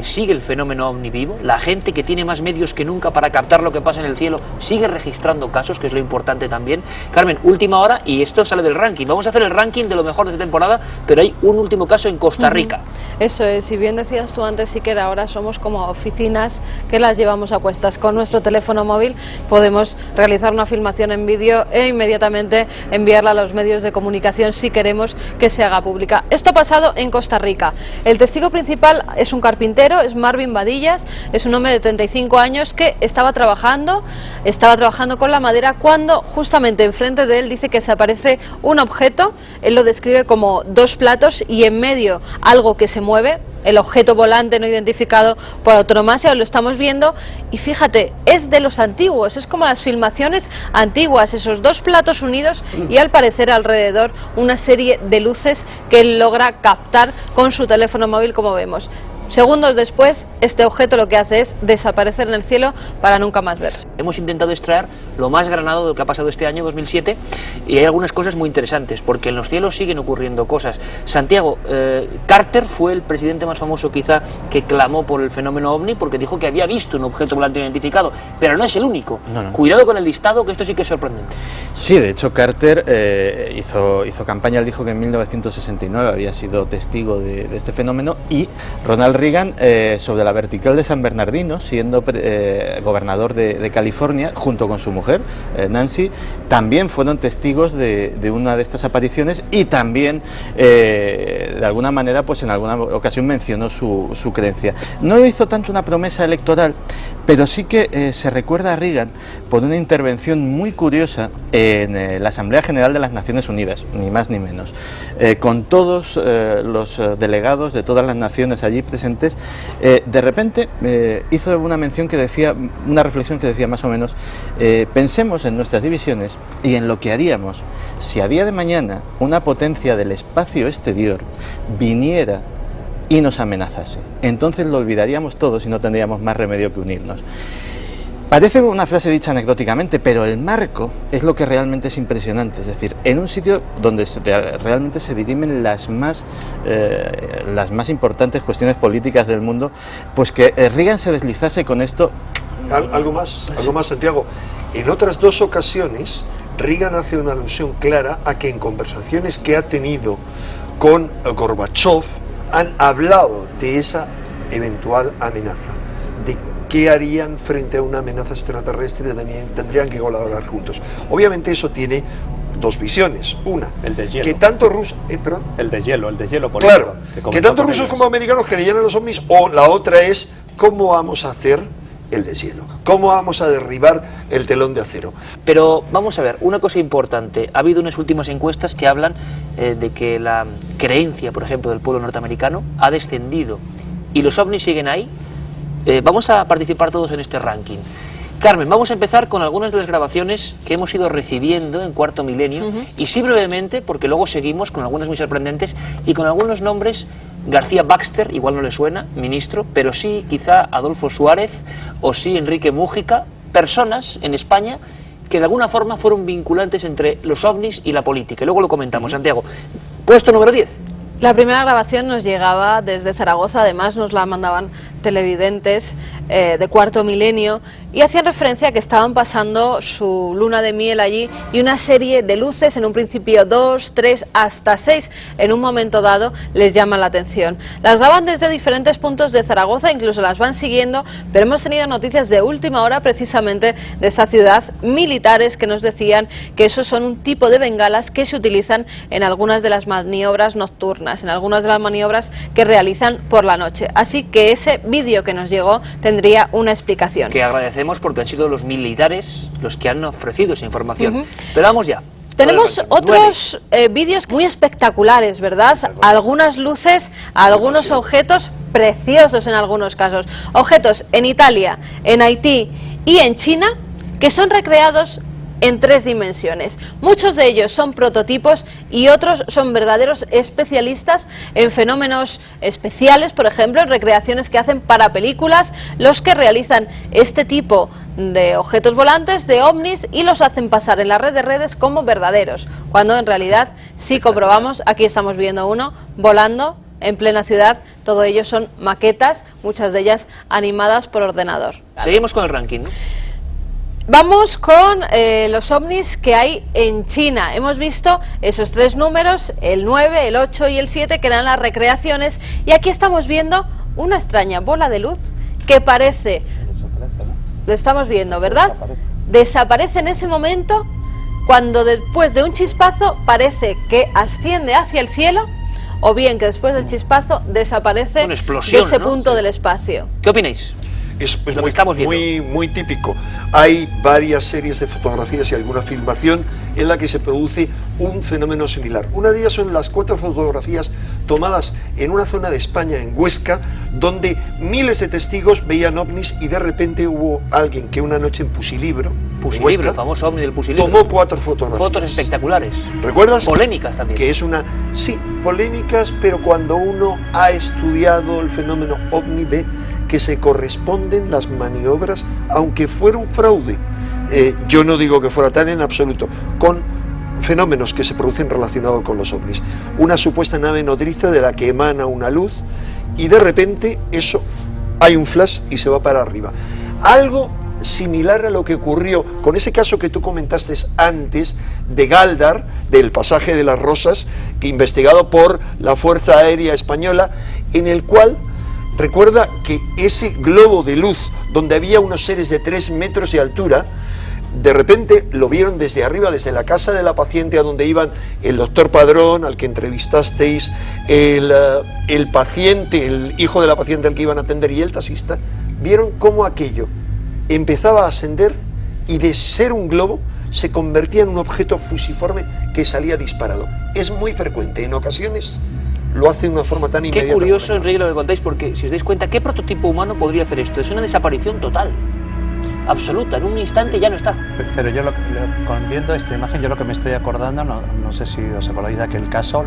¿Sigue el fenómeno OVNI vivo? La gente que tiene más medios que nunca para captar lo que pasa en el cielo sigue registrando casos, que es lo importante también. Carmen, última hora y esto sale del ranking. Vamos a hacer el ranking de lo mejor de esta temporada, pero hay un último caso en Costa Rica. Eso es, si bien decías tú antes, sí que ahora somos como oficinas que las llevamos a cuestas. Con nuestro teléfono móvil podemos realizar una filmación en vídeo e inmediatamente enviarla a los medios de comunicación si queremos que se haga pública. Esto ha pasado en Costa Rica. El testigo principal es un carpintero, es Marvin Badillas, es un hombre de 35 años que estaba trabajando con la madera cuando justamente enfrente de él dice que se aparece un objeto. Él lo describe como dos platos y en medio algo que se mueve, el objeto volante no identificado por autonomasia, lo estamos viendo y fíjate, es de los antiguos, es como las filmaciones antiguas, esos dos platos unidos y al parecer alrededor una serie de luces que él logra captar con su teléfono móvil, como vemos. Segundos después, este objeto lo que hace es desaparecer en el cielo para nunca más verse. Hemos intentado extraer lo más granado de lo que ha pasado este año 2007 y hay algunas cosas muy interesantes porque en los cielos siguen ocurriendo cosas. Santiago, Carter fue el presidente más famoso quizá que clamó por el fenómeno OVNI porque dijo que había visto un objeto volante identificado, pero no es el único. No. Cuidado con el listado, que esto sí que es sorprendente. Sí, de hecho Carter hizo campaña, él dijo que en 1969 había sido testigo de este fenómeno, y Ronald Reagan sobre la vertical de San Bernardino, siendo gobernador de California, junto con su mujer mujer, Nancy, también fueron testigos de una de estas apariciones y también, de alguna manera, pues en alguna ocasión mencionó su creencia. No hizo tanto una promesa electoral, pero sí que se recuerda a Reagan por una intervención muy curiosa en la Asamblea General de las Naciones Unidas, ni más ni menos, con todos los delegados de todas las naciones allí presentes. De repente hizo una mención que decía, una reflexión que decía más o menos, pensemos en nuestras divisiones y en lo que haríamos si a día de mañana una potencia del espacio exterior viniera y nos amenazase. Entonces lo olvidaríamos todos y no tendríamos más remedio que unirnos. Parece una frase dicha anecdóticamente, pero el marco es lo que realmente es impresionante. Es decir, en un sitio donde realmente se dirimen las más importantes cuestiones políticas del mundo, pues que Reagan se deslizase con esto. Algo más, Santiago. En otras dos ocasiones, Reagan hace una alusión clara a que en conversaciones que ha tenido con Gorbachev han hablado de esa eventual amenaza, de qué harían frente a una amenaza extraterrestre, tendrían que colaborar juntos. Obviamente eso tiene dos visiones. Una, el de hielo. Que tanto rusos... El de hielo político. Claro, que tanto rusos como americanos creían en los ovnis, o la otra es, ¿cómo vamos a hacer el deshielo? ¿Cómo vamos a derribar el telón de acero? Pero vamos a ver, una cosa importante. Ha habido unas últimas encuestas que hablan de que la creencia, por ejemplo, del pueblo norteamericano ha descendido y los ovnis siguen ahí. Vamos a participar todos en este ranking. Carmen, vamos a empezar con algunas de las grabaciones que hemos ido recibiendo en Cuarto Milenio, y sí brevemente, porque luego seguimos con algunas muy sorprendentes y con algunos nombres. García Baxter, igual no le suena, ministro, pero sí quizá Adolfo Suárez o sí Enrique Mújica, personas en España que de alguna forma fueron vinculantes entre los ovnis y la política. Y luego lo comentamos. Santiago, puesto número 10. La primera grabación nos llegaba desde Zaragoza, además nos la mandaban televidentes de Cuarto Milenio, y hacían referencia a que estaban pasando su luna de miel allí y una serie de luces, en un principio 2, 3, hasta 6, en un momento dado les llaman la atención. Las graban desde diferentes puntos de Zaragoza, incluso las van siguiendo, pero hemos tenido noticias de última hora precisamente de esta ciudad, militares que nos decían que esos son un tipo de bengalas que se utilizan en algunas de las maniobras nocturnas, en algunas de las maniobras que realizan por la noche. Así que ese vídeo que nos llegó tendría una explicación. Que agradecemos porque han sido los militares los que han ofrecido esa información. Pero vamos ya. Tenemos otros vídeos muy espectaculares, ¿verdad? Algunas luces, algunos objetos preciosos en algunos casos. Objetos en Italia, en Haití y en China que son recreados en 3 dimensiones. Muchos de ellos son prototipos y otros son verdaderos especialistas en fenómenos especiales, por ejemplo, en recreaciones que hacen para películas, los que realizan este tipo de objetos volantes, de ovnis, y los hacen pasar en la red de redes como verdaderos, cuando en realidad sí comprobamos, aquí estamos viendo uno volando en plena ciudad, todo ello son maquetas, muchas de ellas animadas por ordenador. Seguimos con el ranking, ¿no? Vamos con los ovnis que hay en China. Hemos visto esos 3 números, el 9, el 8 y el 7, que eran las recreaciones, y aquí estamos viendo una extraña bola de luz que parece, lo estamos viendo, ¿verdad? Desaparece en ese momento, cuando después de un chispazo parece que asciende hacia el cielo, o bien que después del chispazo desaparece de ese punto del espacio. ¿Qué opináis? Es muy típico. Hay varias series de fotografías y alguna filmación en la que se produce un fenómeno similar. Una de ellas son las 4 fotografías tomadas en una zona de España, en Huesca, donde miles de testigos veían ovnis, y de repente hubo alguien que una noche en Pusilibro, el famoso ovni del Pusilibro, tomó 4 fotografías. Fotos espectaculares. ¿Recuerdas? Polémicas también. Que es una... Sí, polémicas, pero cuando uno ha estudiado el fenómeno ovni ve que se corresponden las maniobras, aunque fuera un fraude, yo no digo que fuera tal en absoluto, con fenómenos que se producen relacionados con los ovnis. Una supuesta nave nodriza de la que emana una luz y de repente eso, hay un flash y se va para arriba. Algo similar a lo que ocurrió con ese caso que tú comentaste antes de Galdar, del pasaje de las Rosas, investigado por la Fuerza Aérea Española, en el cual recuerda que ese globo de luz, donde había unos seres de 3 metros de altura, de repente lo vieron desde arriba, desde la casa de la paciente a donde iban el doctor Padrón, al que entrevistasteis, el paciente, el hijo de la paciente al que iban a atender y el taxista. Vieron cómo aquello empezaba a ascender y de ser un globo se convertía en un objeto fusiforme que salía disparado. Es muy frecuente, en ocasiones lo hace de una forma tan inmediata. Qué curioso, Enrique, lo que contáis, porque si os dais cuenta, ¿qué prototipo humano podría hacer esto? Es una desaparición total, absoluta, en un instante ya no está. Pero yo, viendo esta imagen, yo lo que me estoy acordando, no sé si os acordáis de aquel caso,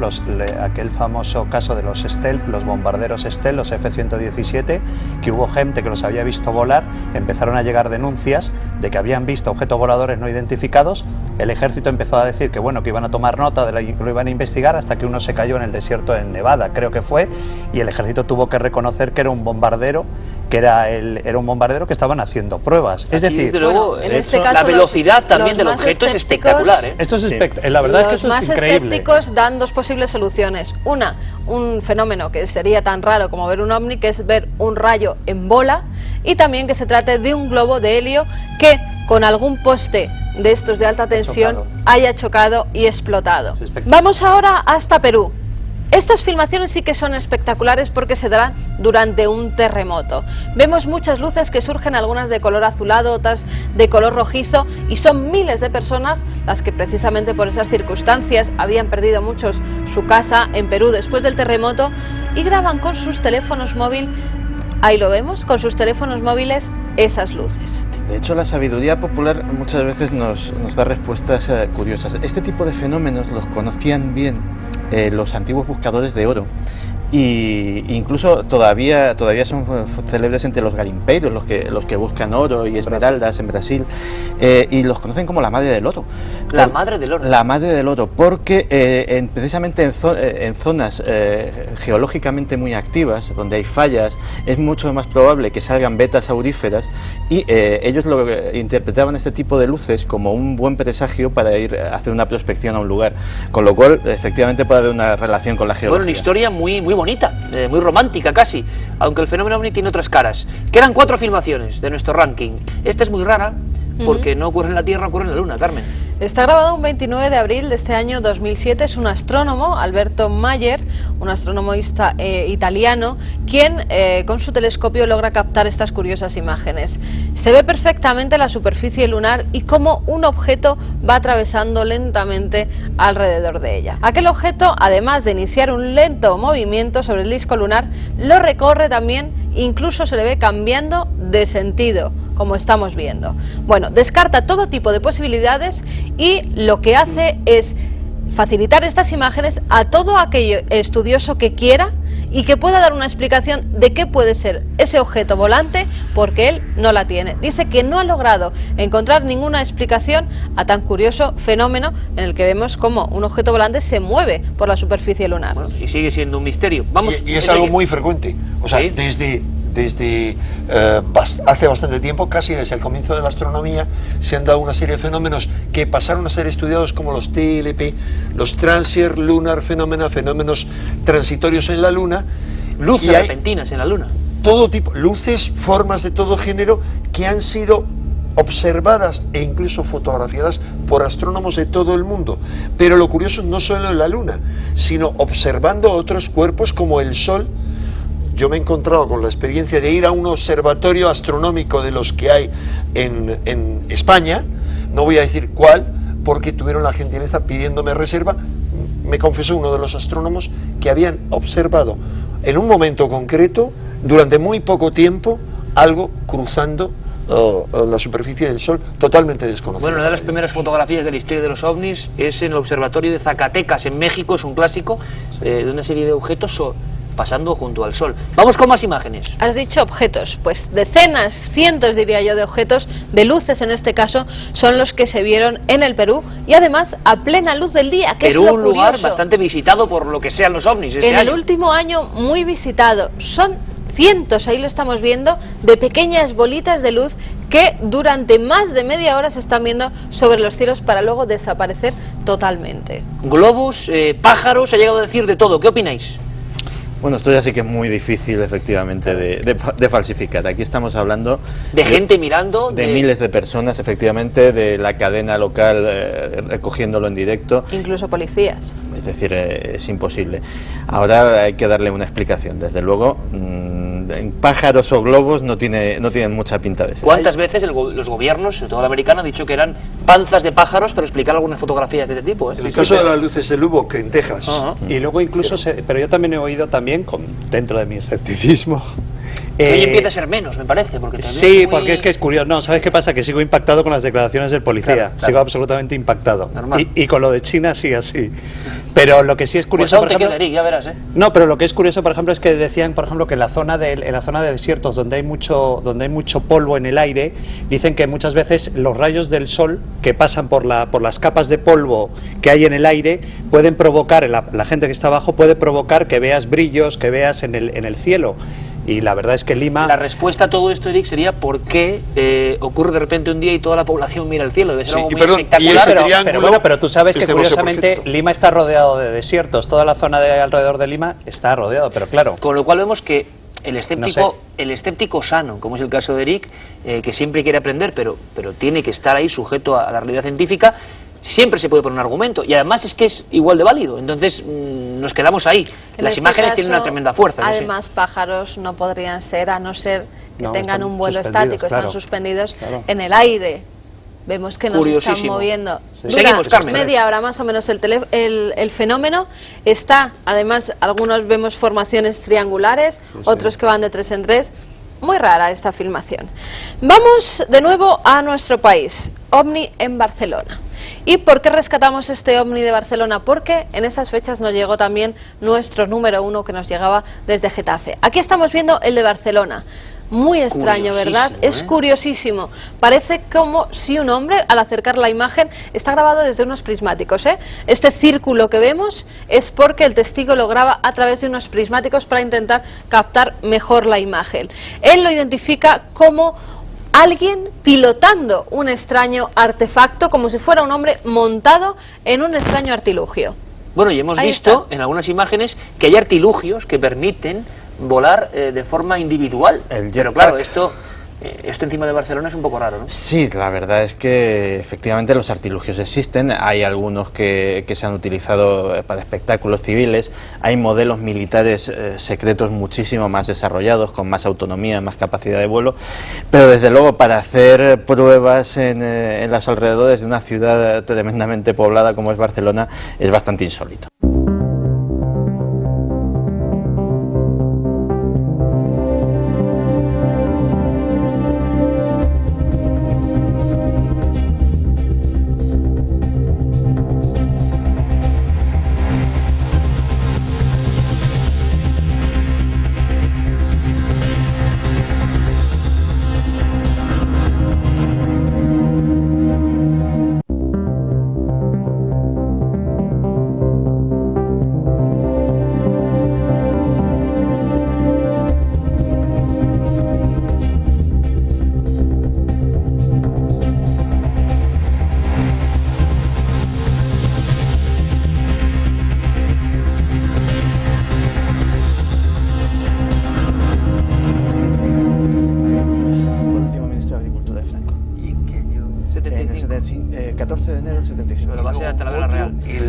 aquel famoso caso de los stealth, los bombarderos stealth, los F-117, que hubo gente que los había visto volar, empezaron a llegar denuncias de que habían visto objetos voladores no identificados, el ejército empezó a decir que bueno, que iban a tomar nota, que lo iban a investigar, hasta que uno se cayó en el desierto en Nevada, creo que fue, y el ejército tuvo que reconocer que era un bombardero, era un bombardero que estaban haciendo pruebas. Es decir, desde luego, en este caso, la velocidad también del objeto es espectacular. Esto es la verdad es que eso es increíble. Los más escépticos dan dos posibles soluciones. Una, un fenómeno que sería tan raro como ver un ovni, que es ver un rayo en bola, y también que se trate de un globo de helio que con algún poste de estos de alta tensión haya chocado y explotado. Vamos ahora hasta Perú. Estas filmaciones sí que son espectaculares porque se darán durante un terremoto. Vemos muchas luces que surgen, algunas de color azulado, otras de color rojizo, y son miles de personas las que precisamente por esas circunstancias habían perdido muchos su casa en Perú después del terremoto y graban con sus teléfonos móviles, ahí lo vemos, con sus teléfonos móviles esas luces. De hecho, la sabiduría popular muchas veces nos da respuestas curiosas. Este tipo de fenómenos los conocían bien los antiguos buscadores de oro, y incluso todavía son célebres entre los garimpeiros, los que buscan oro y esmeraldas en Brasil, y los conocen como la madre del oro. La madre del oro. La madre del oro, porque precisamente en zonas geológicamente muy activas, donde hay fallas, es mucho más probable que salgan vetas auríferas, y ellos interpretaban este tipo de luces como un buen presagio para ir a hacer una prospección a un lugar, con lo cual efectivamente puede haber una relación con la geología. Bueno, una historia muy bonita, muy romántica casi, aunque el fenómeno ovni tiene otras caras. Quedan 4 filmaciones de nuestro ranking. Esta es muy rara porque no ocurre en la Tierra, ocurre en la Luna, Carmen. Está grabado un 29 de abril de este año 2007, es un astrónomo, Alberto Mayer, un astrónomo italiano, quien con su telescopio logra captar estas curiosas imágenes. Se ve perfectamente la superficie lunar y cómo un objeto va atravesando lentamente alrededor de ella. Aquel objeto, además de iniciar un lento movimiento sobre el disco lunar, lo recorre también, incluso se le ve cambiando de sentido, como estamos viendo. Bueno, descarta todo tipo de posibilidades y lo que hace es facilitar estas imágenes a todo aquello estudioso que quiera y que pueda dar una explicación de qué puede ser ese objeto volante, porque él no la tiene. Dice que no ha logrado encontrar ninguna explicación a tan curioso fenómeno en el que vemos cómo un objeto volante se mueve por la superficie lunar. Bueno, y sigue siendo un misterio. Vamos, y es algo muy frecuente. O sea, ¿sí? Desde hace bastante tiempo, casi desde el comienzo de la astronomía, se han dado una serie de fenómenos que pasaron a ser estudiados como los TLP, los Transient Lunar Phenomena, fenómenos transitorios en la Luna. Luces repentinas en la Luna. Todo tipo, luces, formas de todo género que han sido observadas e incluso fotografiadas por astrónomos de todo el mundo. Pero lo curioso no solo en la Luna, sino observando otros cuerpos como el Sol. Yo me he encontrado con la experiencia de ir a un observatorio astronómico de los que hay en España, no voy a decir cuál, porque tuvieron la gentileza pidiéndome reserva. Me confesó uno de los astrónomos que habían observado en un momento concreto, durante muy poco tiempo, algo cruzando la superficie del Sol, totalmente desconocida. Bueno, una de las primeras fotografías de la historia de los ovnis es en el observatorio de Zacatecas, en México. Es un clásico de una serie de objetos pasando junto al Sol. Vamos con más imágenes. Has dicho objetos, pues decenas, cientos diría yo de objetos, de luces en este caso, son los que se vieron en el Perú, y además a plena luz del día, que Perú, es lo un lugar curioso. Bastante visitado por lo que sean los ovnis este En el año. último año muy visitado. Son cientos, ahí lo estamos viendo, de pequeñas bolitas de luz que durante más de media hora se están viendo sobre los cielos para luego desaparecer totalmente. Globos, pájaros, ha llegado a decir de todo. ¿Qué opináis? Bueno, esto ya sí que es muy difícil, efectivamente, de falsificar. Aquí estamos hablando de gente mirando, de miles de personas, efectivamente, de la cadena local recogiéndolo en directo. Incluso policías. Es decir, es imposible. Ahora hay que darle una explicación. Desde luego, en pájaros o globos no tienen mucha pinta de ser. ¿Cuántas veces los gobiernos, sobre todo el americano, han dicho que eran panzas de pájaros para explicar algunas fotografías de este tipo? En el caso de las luces de Lubbock, en Texas. Y luego incluso, pero yo también he oído también, dentro de mi escepticismo, hoy empieza a ser menos, me parece. Porque sí, porque es que es curioso. No, ¿sabes qué pasa? Que sigo impactado con las declaraciones del policía. Claro. Sigo absolutamente impactado. Y con lo de China sí, así. Pero lo que sí es curioso, pues por ejemplo, Eric, ya verás, No, pero lo que es curioso, por ejemplo, es que decían, por ejemplo, que en la zona de desiertos donde hay mucho polvo en el aire, dicen que muchas veces los rayos del sol que pasan por las capas de polvo que hay en el aire pueden provocar, la gente que está abajo puede provocar que veas brillos, que veas en el cielo. Y la verdad es que Lima... La respuesta a todo esto, Eric, sería ¿por qué ocurre de repente un día y toda la población mira el cielo? Debe ser algo muy espectacular. Pero tú sabes que curiosamente Lima está rodeado de desiertos. Toda la zona alrededor de Lima está rodeado, pero claro... Con lo cual vemos que el escéptico sano, como es el caso de Eric, que siempre quiere aprender, pero tiene que estar ahí sujeto a la realidad científica, siempre se puede poner un argumento, y además es que es igual de válido. Entonces nos quedamos ahí. Las imágenes tienen una tremenda fuerza. Además, pájaros no podrían ser, a no ser que tengan un vuelo estático, están suspendidos en el aire. Vemos que nos están moviendo. Seguimos, Carmen. Media hora más o menos el fenómeno. Está, además, algunos vemos formaciones triangulares, otros que van de 3 en 3. Muy rara esta filmación. Vamos de nuevo a nuestro país. OVNI en Barcelona. ¿Y por qué rescatamos este OVNI de Barcelona? Porque en esas fechas nos llegó también nuestro número 1 que nos llegaba desde Getafe. Aquí estamos viendo el de Barcelona. Muy extraño, ¿verdad? Es curiosísimo. Parece como si un hombre, al acercar la imagen, está grabado desde unos prismáticos, ¿eh? Este círculo que vemos es porque el testigo lo graba a través de unos prismáticos para intentar captar mejor la imagen. Él lo identifica como alguien pilotando un extraño artefacto, como si fuera un hombre montado en un extraño artilugio. Bueno, y hemos visto en algunas imágenes que hay artilugios que permiten volar de forma individual. Pero claro, esto encima de Barcelona es un poco raro, ¿no? Sí, la verdad es que efectivamente los artilugios existen. Hay algunos que se han utilizado para espectáculos civiles. Hay modelos militares secretos muchísimo más desarrollados, con más autonomía, más capacidad de vuelo. Pero desde luego para hacer pruebas en los alrededores de una ciudad tremendamente poblada como es Barcelona es bastante insólito.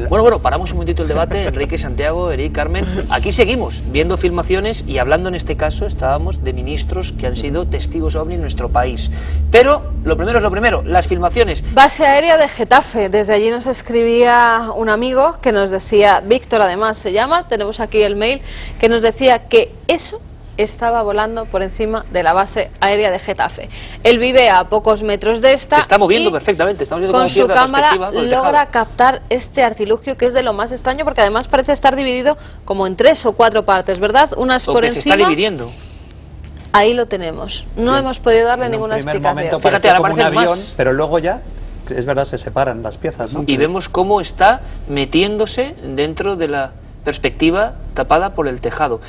Bueno, paramos un momentito el debate, Enrique, Santiago, Eric, Carmen. Aquí seguimos viendo filmaciones y hablando en este caso, estábamos de ministros que han sido testigos OVNI en nuestro país. Pero lo primero es lo primero, las filmaciones. Base aérea de Getafe, desde allí nos escribía un amigo que nos decía, Víctor además se llama, tenemos aquí el mail, que nos decía que eso estaba volando por encima de la base aérea de Getafe. Él vive a pocos metros de esta. Se está moviendo perfectamente. Estamos viendo con su cámara logra captar este artilugio que es de lo más extraño, porque además parece estar dividido como en 3 o 4 partes, ¿verdad? Unas por encima. Se está dividiendo. Ahí lo tenemos. No hemos podido darle ninguna explicación. Fíjate, ahora parece un avión, pero luego ya, es verdad, se separan las piezas, ¿no? Y vemos cómo está metiéndose dentro de perspectiva tapada por el tejado.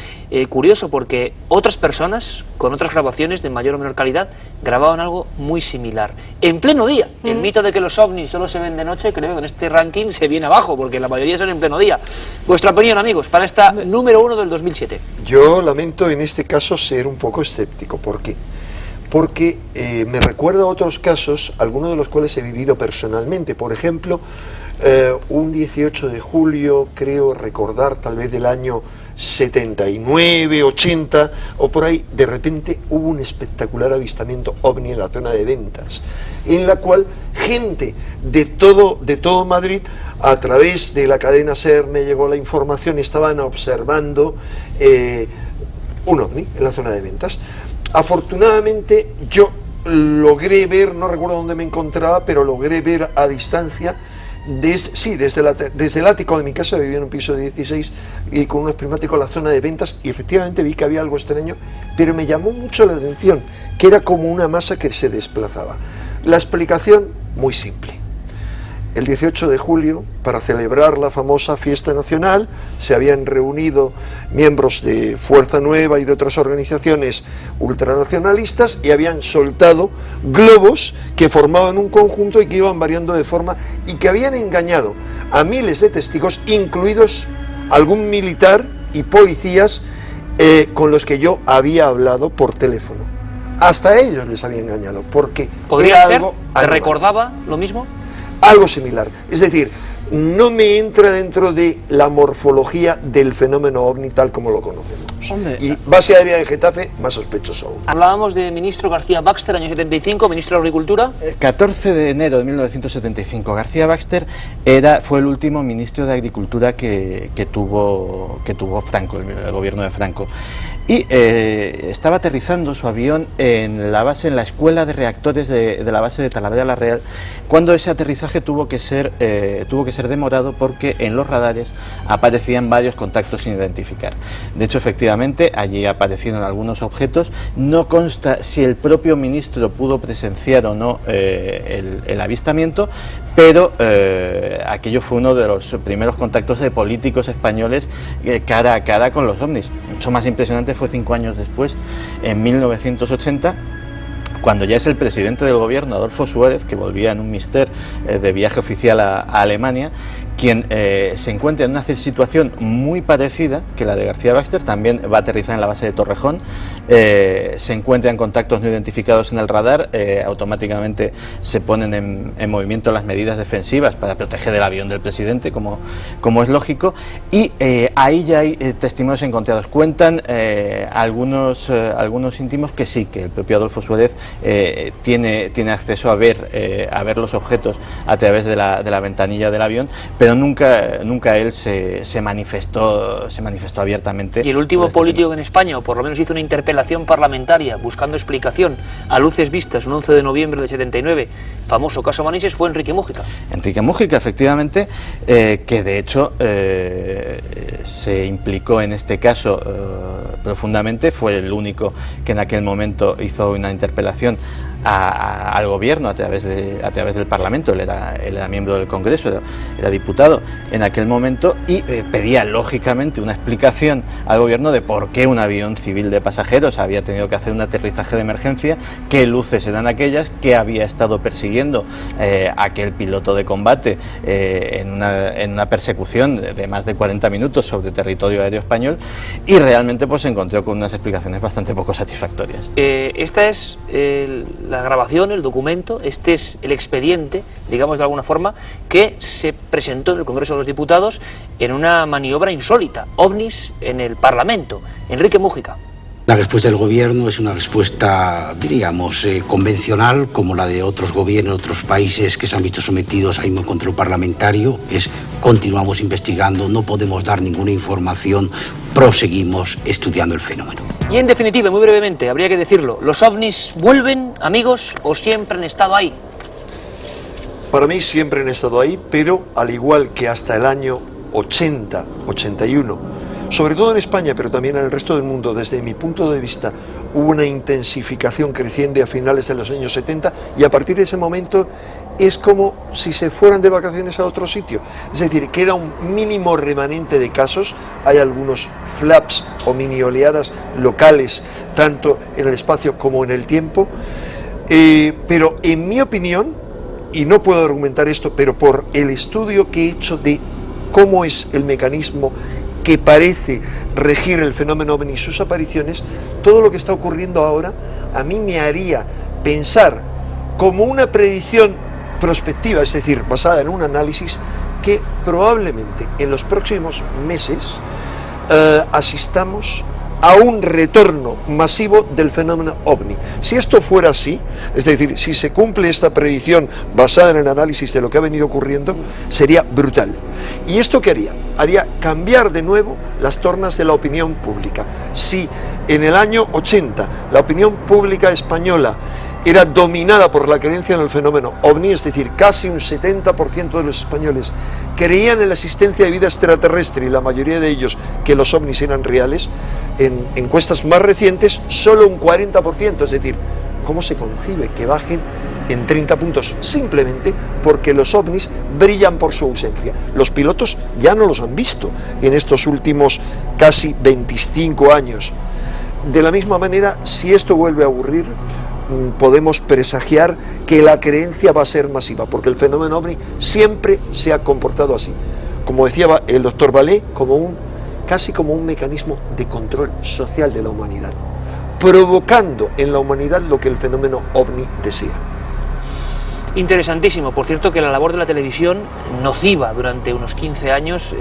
Curioso, porque otras personas, con otras grabaciones de mayor o menor calidad, grababan algo muy similar. En pleno día. El mito de que los ovnis solo se ven de noche, creo que en este ranking se viene abajo, porque la mayoría son en pleno día. Vuestra opinión, amigos, para esta número 1 del 2007. Yo lamento en este caso ser un poco escéptico. ¿Por qué? Porque me recuerda a otros casos, algunos de los cuales he vivido personalmente. Por ejemplo, un 18 de julio, creo recordar, tal vez del año 79, 80 o por ahí, de repente hubo un espectacular avistamiento ovni en la zona de Ventas, en la cual gente de todo Madrid, a través de la cadena SER me llegó la información, estaban observando un ovni en la zona de Ventas. Afortunadamente yo logré ver, no recuerdo dónde me encontraba, pero logré ver a distancia, desde el ático de mi casa. Vivía en un piso de 16 y con unos prismáticos en la zona de Ventas, y efectivamente vi que había algo extraño, pero me llamó mucho la atención, que era como una masa que se desplazaba. La explicación, muy simple. El 18 de julio, para celebrar la famosa fiesta nacional, se habían reunido miembros de Fuerza Nueva y de otras organizaciones ultranacionalistas y habían soltado globos que formaban un conjunto y que iban variando de forma, y que habían engañado a miles de testigos, incluidos algún militar y policías con los que yo había hablado por teléfono. Hasta ellos les había engañado, porque ¿podría ser? ¿Te recordaba lo mismo? Algo similar. Es decir, no me entra dentro de la morfología del fenómeno ovni tal como lo conocemos. Hombre, y base aérea de Getafe, más sospechoso aún. Hablábamos de ministro García Baxter, año 75, ministro de Agricultura. 14 de enero de 1975. García Baxter fue el último ministro de Agricultura que tuvo Franco, el gobierno de Franco. Y estaba aterrizando su avión en la escuela de reactores de la base de Talavera la Real, cuando ese aterrizaje tuvo que ser demorado porque en los radares aparecían varios contactos sin identificar. De hecho, efectivamente, allí aparecieron algunos objetos. No consta si el propio ministro pudo presenciar o no el avistamiento, pero aquello fue uno de los primeros contactos de políticos españoles cara a cara con los ovnis. Mucho más impresionante fue 5 años después, en 1980, cuando ya es el presidente del gobierno, Adolfo Suárez, que volvía en un mister de viaje oficial a Alemania, quien se encuentra en una situación muy parecida que la de García Baxter. También va a aterrizar en la base de Torrejón, se encuentra en contactos no identificados en el radar, automáticamente se ponen en movimiento las medidas defensivas para proteger el avión del presidente, como es lógico, y ahí ya hay testimonios encontrados. Cuentan algunos íntimos que sí, que el propio Adolfo Suárez tiene acceso a ver los objetos a través de la ventanilla del avión, pero nunca él se manifestó abiertamente. Y el último político en España, o por lo menos hizo una interpelación parlamentaria buscando explicación a luces vistas un 11 de noviembre del 79, famoso caso Manises, fue Enrique Mújica. Enrique Mújica, efectivamente, que de hecho se implicó en este caso profundamente, fue el único que en aquel momento hizo una interpelación al gobierno a través del Parlamento. Él era miembro del Congreso, era diputado en aquel momento, y pedía lógicamente una explicación al gobierno de por qué un avión civil de pasajeros había tenido que hacer un aterrizaje de emergencia, qué luces eran aquellas, que había estado persiguiendo aquel piloto de combate en una persecución de más de 40 minutos sobre territorio aéreo español, y realmente pues se encontró con unas explicaciones bastante poco satisfactorias. Esta es la grabación, el documento, este es el expediente, digamos de alguna forma, que se presentó en el Congreso de los Diputados en una maniobra insólita, ovnis en el Parlamento. Enrique Mújica. La respuesta del gobierno es una respuesta, diríamos, convencional, como la de otros gobiernos, otros países que se han visto sometidos a mismo control parlamentario. Continuamos investigando, no podemos dar ninguna información, proseguimos estudiando el fenómeno. Y en definitiva, muy brevemente, habría que decirlo, ¿los ovnis vuelven, amigos, o siempre han estado ahí? Para mí siempre han estado ahí, pero al igual que hasta el año 80, 81, sobre todo en España, pero también en el resto del mundo, desde mi punto de vista, hubo una intensificación creciente a finales de los años 70, y a partir de ese momento es como si se fueran de vacaciones a otro sitio. Es decir, queda un mínimo remanente de casos, hay algunos flaps o mini oleadas locales, tanto en el espacio como en el tiempo, pero en mi opinión, y no puedo argumentar esto, pero por el estudio que he hecho de cómo es el mecanismo que parece regir el fenómeno OVNI y sus apariciones, todo lo que está ocurriendo ahora a mí me haría pensar como una predicción prospectiva, es decir, basada en un análisis, que probablemente en los próximos meses asistamos a un retorno masivo del fenómeno OVNI. Si esto fuera así, es decir, si se cumple esta predicción basada en el análisis de lo que ha venido ocurriendo, sería brutal. ¿Y esto qué haría? Haría cambiar de nuevo las tornas de la opinión pública. Si en el año 80 la opinión pública española era dominada por la creencia en el fenómeno OVNI, es decir, casi un 70% de los españoles creían en la existencia de vida extraterrestre y la mayoría de ellos que los ovnis eran reales, en encuestas más recientes solo un 40%, es decir, ¿cómo se concibe que bajen en 30 puntos? Simplemente porque los ovnis brillan por su ausencia. Los pilotos ya no los han visto en estos últimos casi 25 años. De la misma manera, si esto vuelve a ocurrir, podemos presagiar que la creencia va a ser masiva, porque el fenómeno OVNI siempre se ha comportado así. Como decía el doctor Vallée, casi como un mecanismo de control social de la humanidad, provocando en la humanidad lo que el fenómeno OVNI desea. Interesantísimo. Por cierto, que la labor de la televisión, nociva durante unos 15 años,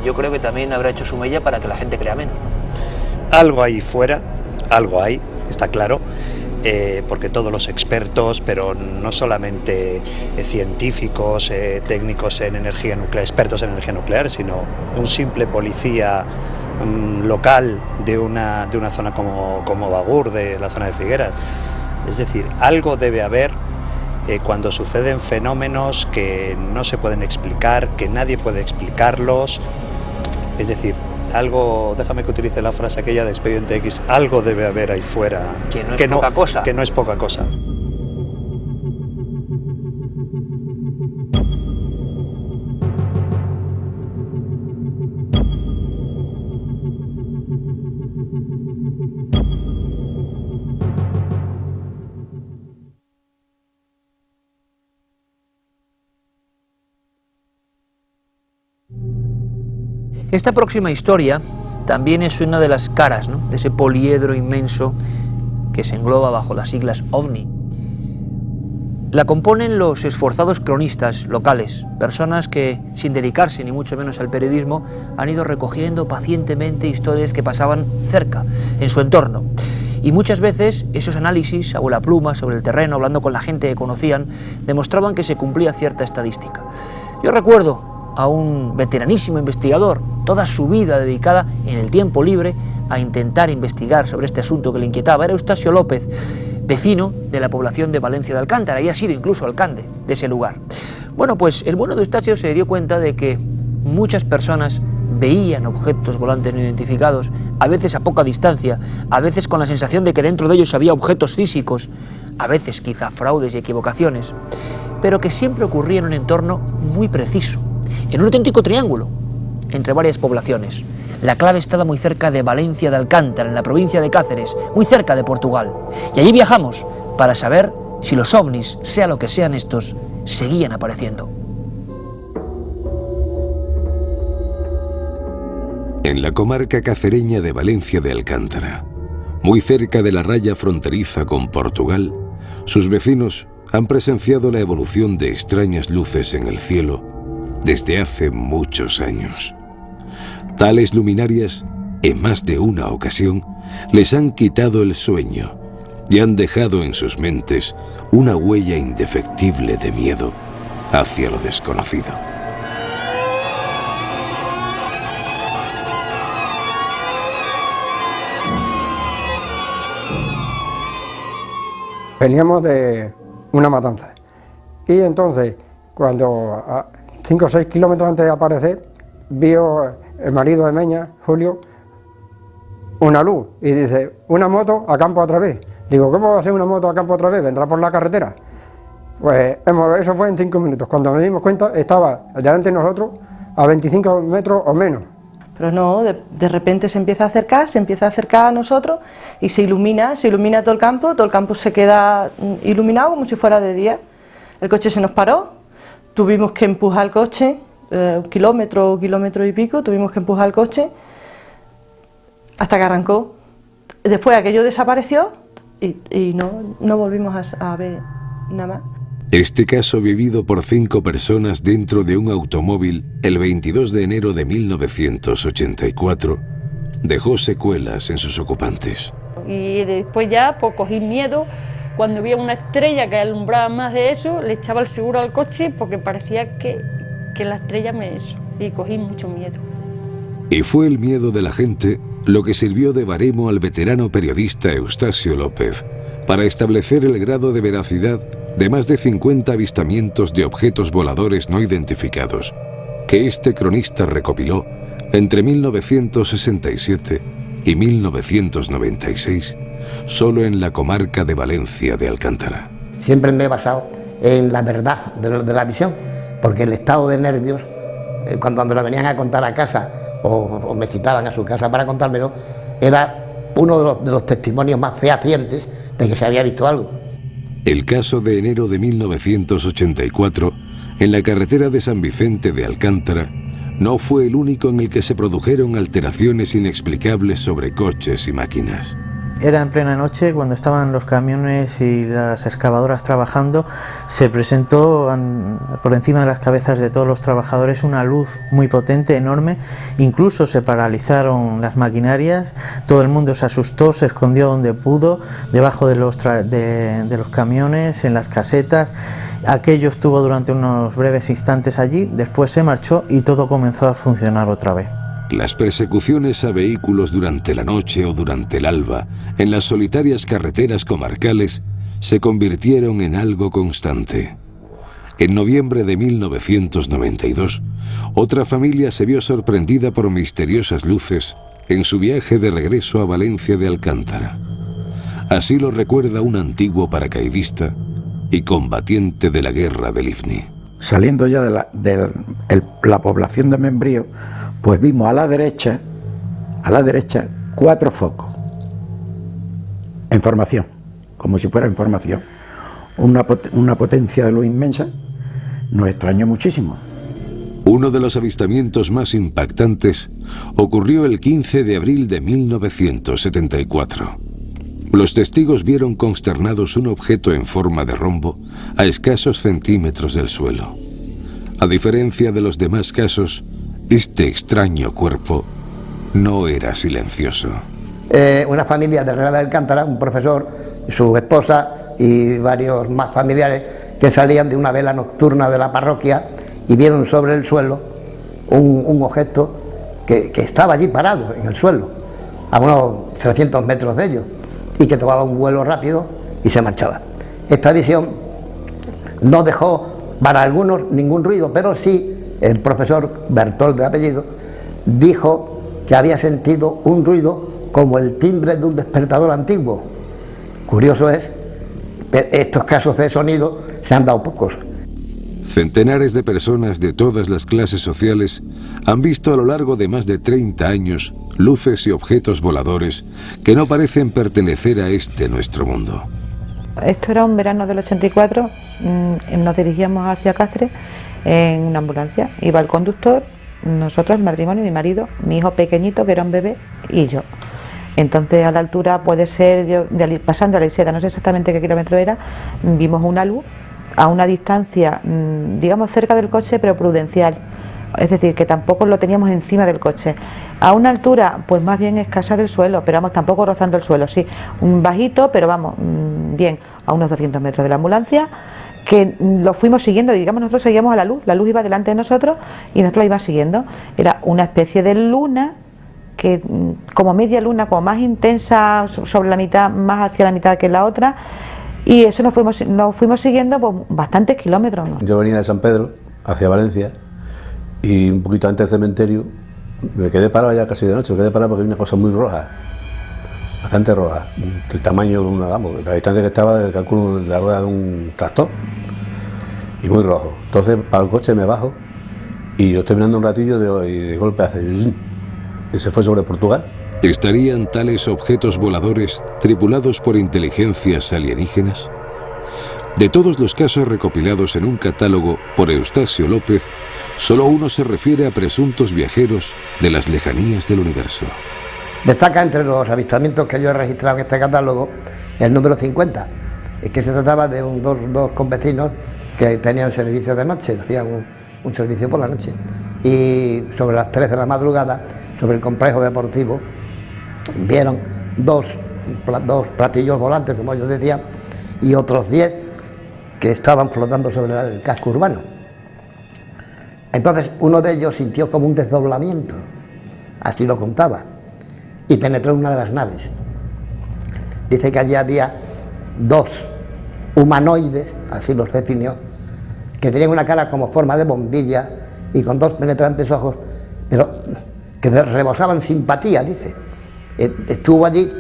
yo creo que también habrá hecho su mella para que la gente crea menos, ¿no? Algo ahí fuera, algo hay, está claro. Porque todos los expertos, pero no solamente científicos, técnicos en energía nuclear, expertos en energía nuclear, sino un simple policía local de una zona como Bagur, de la zona de Figueras. Es decir, algo debe haber cuando suceden fenómenos que no se pueden explicar, que nadie puede explicarlos. Es decir, algo, déjame que utilice la frase aquella de Expediente X, algo debe haber ahí fuera. Que no es poca cosa. Que no es poca cosa. Esta próxima historia también es una de las caras, ¿no?, de ese poliedro inmenso que se engloba bajo las siglas OVNI. La componen los esforzados cronistas locales, personas que, sin dedicarse ni mucho menos al periodismo, han ido recogiendo pacientemente historias que pasaban cerca, en su entorno. Y muchas veces esos análisis a vuela pluma sobre el terreno, hablando con la gente que conocían, demostraban que se cumplía cierta estadística. Yo recuerdo a un veteranísimo investigador, toda su vida dedicada en el tiempo libre a intentar investigar sobre este asunto que le inquietaba. Era Eustasio López, vecino de la población de Valencia de Alcántara, había sido incluso alcalde de ese lugar. Bueno, pues el bueno de Eustasio se dio cuenta de que muchas personas veían objetos volantes no identificados, a veces a poca distancia, a veces con la sensación de que dentro de ellos había objetos físicos, a veces quizá fraudes y equivocaciones, pero que siempre ocurría en un entorno muy preciso, en un auténtico triángulo entre varias poblaciones. La clave estaba muy cerca de Valencia de Alcántara, en la provincia de Cáceres, muy cerca de Portugal. Y allí viajamos para saber si los ovnis, sea lo que sean estos, seguían apareciendo. En la comarca cacereña de Valencia de Alcántara, muy cerca de la raya fronteriza con Portugal, sus vecinos han presenciado la evolución de extrañas luces en el cielo desde hace muchos años. Tales luminarias, en más de una ocasión, les han quitado el sueño y han dejado en sus mentes una huella indefectible de miedo hacia lo desconocido. Veníamos de una matanza y entonces cuando a 5 o 6 kilómetros antes de aparecer vio el marido de Meña, Julio, una luz y dice, una moto a campo otra vez. Digo, ¿cómo va a ser una moto a campo otra vez? ¿Vendrá por la carretera? Pues eso fue en 5 minutos. Cuando nos dimos cuenta, estaba delante de nosotros a 25 metros o menos. Pero no, de repente se empieza a acercar a nosotros y se ilumina todo el campo se queda iluminado como si fuera de día. El coche se nos paró, tuvimos que empujar el coche, un kilómetro y pico, tuvimos que empujar el coche hasta que arrancó. Después aquello desapareció y no volvimos a ver nada más. Este caso vivido por 5 personas dentro de un automóvil el 22 de enero de 1984 dejó secuelas en sus ocupantes. Y después ya pues cogí miedo, cuando había una estrella que alumbraba más de eso, le echaba el seguro al coche porque parecía que la estrella me eso, y cogí mucho miedo. Y fue el miedo de la gente lo que sirvió de baremo al veterano periodista Eustasio López para establecer el grado de veracidad de más de 50 avistamientos de objetos voladores no identificados que este cronista recopiló entre 1967 y 1996 solo en la comarca de Valencia de Alcántara. Siempre me he basado en la verdad de la visión, porque el estado de nervios, cuando me lo venían a contar a casa o me citaban a su casa para contármelo, era uno de los testimonios más fehacientes de que se había visto algo. El caso de enero de 1984, en la carretera de San Vicente de Alcántara, no fue el único en el que se produjeron alteraciones inexplicables sobre coches y máquinas. Era en plena noche, cuando estaban los camiones y las excavadoras trabajando, se presentó por encima de las cabezas de todos los trabajadores una luz muy potente, enorme, incluso se paralizaron las maquinarias, todo el mundo se asustó, se escondió donde pudo, debajo de los camiones, en las casetas. Aquello estuvo durante unos breves instantes allí, después se marchó y todo comenzó a funcionar otra vez. Las persecuciones a vehículos durante la noche o durante el alba en las solitarias carreteras comarcales se convirtieron en algo constante. En noviembre de 1992, otra familia se vio sorprendida por misteriosas luces en su viaje de regreso a Valencia de Alcántara. Así lo recuerda un antiguo paracaidista y combatiente de la guerra del Ifni. Saliendo ya de la población de Membrío, pues vimos a la derecha 4 focos en formación, como si fuera en formación, una potencia de luz inmensa. Nos extrañó muchísimo. Uno de los avistamientos más impactantes ocurrió el 15 de abril de 1974. Los testigos vieron consternados un objeto en forma de rombo a escasos centímetros del suelo. A diferencia de los demás casos, este extraño cuerpo no era silencioso. Una familia de Real de Alcántara, un profesor, su esposa y varios más familiares que salían de una vela nocturna de la parroquia y vieron sobre el suelo un objeto que estaba allí parado en el suelo, a unos 300 metros de ellos, y que tomaba un vuelo rápido y se marchaba. Esta visión no dejó para algunos ningún ruido, pero sí el profesor Bertol de apellido dijo que había sentido un ruido como el timbre de un despertador antiguo. Curioso es, estos casos de sonido se han dado pocos. Centenares de personas de todas las clases sociales han visto a lo largo de más de 30 años luces y objetos voladores que no parecen pertenecer a este nuestro mundo. Esto era un verano del 84, nos dirigíamos hacia Cáceres en una ambulancia. Iba el conductor, nosotros, el matrimonio, mi marido, mi hijo pequeñito, que era un bebé, y yo. Entonces, a la altura, puede ser, pasando a la Iseda, no sé exactamente qué kilómetro era, vimos una luz a una distancia, digamos, cerca del coche, pero prudencial. Es decir, que tampoco lo teníamos encima del coche. A una altura, pues más bien escasa del suelo, pero vamos, tampoco rozando el suelo, sí. Un bajito, pero vamos, bien, a unos 200 metros de la ambulancia, que lo fuimos siguiendo, digamos, nosotros seguíamos a la luz iba delante de nosotros y nosotros la iba siguiendo. Era una especie de luna, que como media luna, como más intensa sobre la mitad, más hacia la mitad que la otra, y eso nos fuimos siguiendo pues, bastantes kilómetros, ¿no? Yo venía de San Pedro hacia Valencia y un poquito antes del cementerio me quedé parado ya casi de noche, me quedé parado porque había una cosa muy roja, bastante roja, el tamaño de una, vamos, la distancia que estaba del cálculo de la rueda de un tractor, y muy rojo. Entonces para el coche me bajo y yo estoy mirando un ratillo y de golpe hace y se fue sobre Portugal. ¿Estarían tales objetos voladores tripulados por inteligencias alienígenas? De todos los casos recopilados en un catálogo por Eustasio López, solo uno se refiere a presuntos viajeros de las lejanías del universo. Destaca entre los avistamientos que yo he registrado en este catálogo el número 50. Es que se trataba de dos convecinos que tenían servicio de noche, hacían un servicio por la noche. Y sobre las 3 de la madrugada, sobre el complejo deportivo, vieron dos platillos volantes, como ellos decían, y otros 10 que estaban flotando sobre el casco urbano. Entonces uno de ellos sintió como un desdoblamiento, así lo contaba, y penetró en una de las naves. Dice que allí había 2 humanoides, así los definió, que tenían una cara como forma de bombilla y con 2 penetrantes ojos, pero que rebosaban simpatía, dice. Estuvo allí,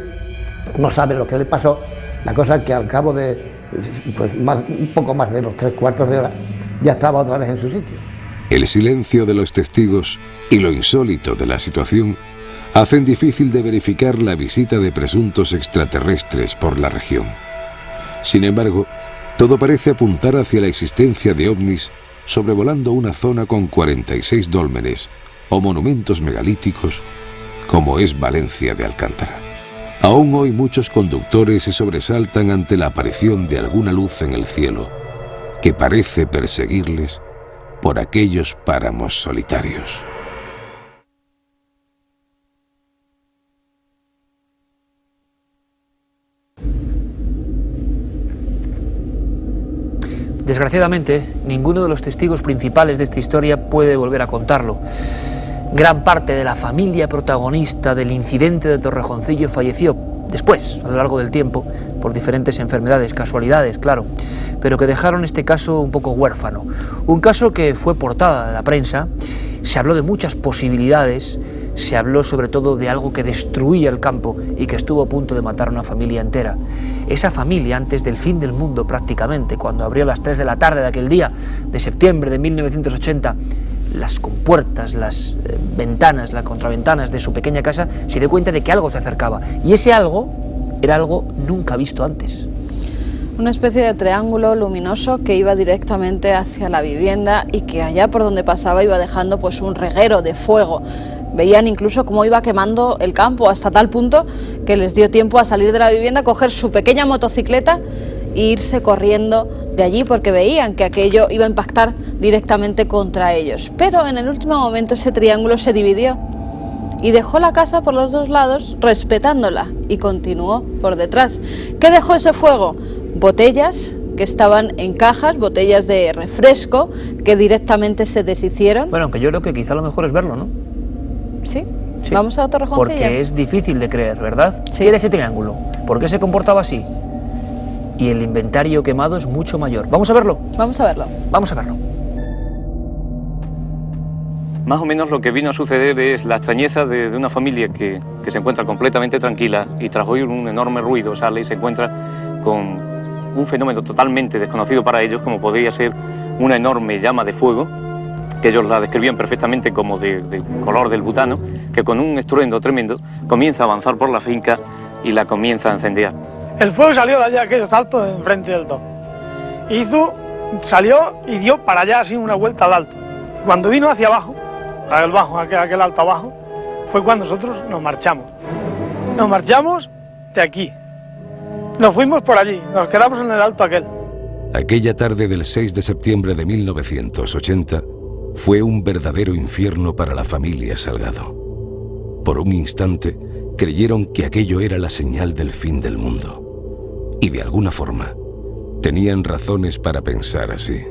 no sabe lo que le pasó, la cosa es que al cabo de un poco más de los 3/4 de hora ya estaba otra vez en su sitio. El silencio de los testigos y lo insólito de la situación hacen difícil de verificar la visita de presuntos extraterrestres por la región. Sin embargo, todo parece apuntar hacia la existencia de ovnis sobrevolando una zona con 46 dólmenes o monumentos megalíticos como es Valencia de Alcántara. Aún hoy muchos conductores se sobresaltan ante la aparición de alguna luz en el cielo que parece perseguirles por aquellos páramos solitarios. Desgraciadamente, ninguno de los testigos principales de esta historia puede volver a contarlo. Gran parte de la familia protagonista del incidente de Torrejoncillo falleció después, a lo largo del tiempo, por diferentes enfermedades, casualidades, claro, pero que dejaron este caso un poco huérfano. Un caso que fue portada de la prensa, se habló de muchas posibilidades, se habló sobre todo de algo que destruía el campo y que estuvo a punto de matar a una familia entera. Esa familia, antes del fin del mundo prácticamente, cuando abrió a las 3 de la tarde de aquel día de septiembre de 1980, las compuertas, las ventanas, las contraventanas de su pequeña casa, se dio cuenta de que algo se acercaba. Y ese algo era algo nunca visto antes. Una especie de triángulo luminoso que iba directamente hacia la vivienda y que allá por donde pasaba iba dejando pues un reguero de fuego. Veían incluso cómo iba quemando el campo hasta tal punto que les dio tiempo a salir de la vivienda, coger su pequeña motocicleta e irse corriendo de allí porque veían que aquello iba a impactar directamente contra ellos. Pero en el último momento ese triángulo se dividió y dejó la casa por los 2 lados respetándola y continuó por detrás. ¿Qué dejó ese fuego? Botellas que estaban en cajas, botellas de refresco que directamente se deshicieron. Bueno, aunque yo creo que quizá lo mejor es verlo, ¿no? Sí. Vamos a Torrejoncillo. Porque es difícil de creer, ¿verdad? Sí. ¿Qué era ese triángulo? ¿Por qué se comportaba así? Y el inventario quemado es mucho mayor. ¿Vamos a verlo? Vamos a verlo. Vamos a verlo. Más o menos lo que vino a suceder es la extrañeza de una familia que se encuentra completamente tranquila y tras oír un enorme ruido sale y se encuentra con un fenómeno totalmente desconocido para ellos, como podría ser una enorme llama de fuego, que ellos la describían perfectamente como de color del butano, que con un estruendo tremendo comienza a avanzar por la finca y la comienza a incendiar. El fuego salió de allá, aquellos altos, de enfrente del todo. Salió y dio para allá así una vuelta al alto. Cuando vino hacia abajo, aquel alto abajo, fue cuando nosotros nos marchamos. Nos marchamos de aquí. Nos fuimos por allí, nos quedamos en el alto aquel. Aquella tarde del 6 de septiembre de 1980 fue un verdadero infierno para la familia Salgado. Por un instante creyeron que aquello era la señal del fin del mundo. Y de alguna forma, tenían razones para pensar así.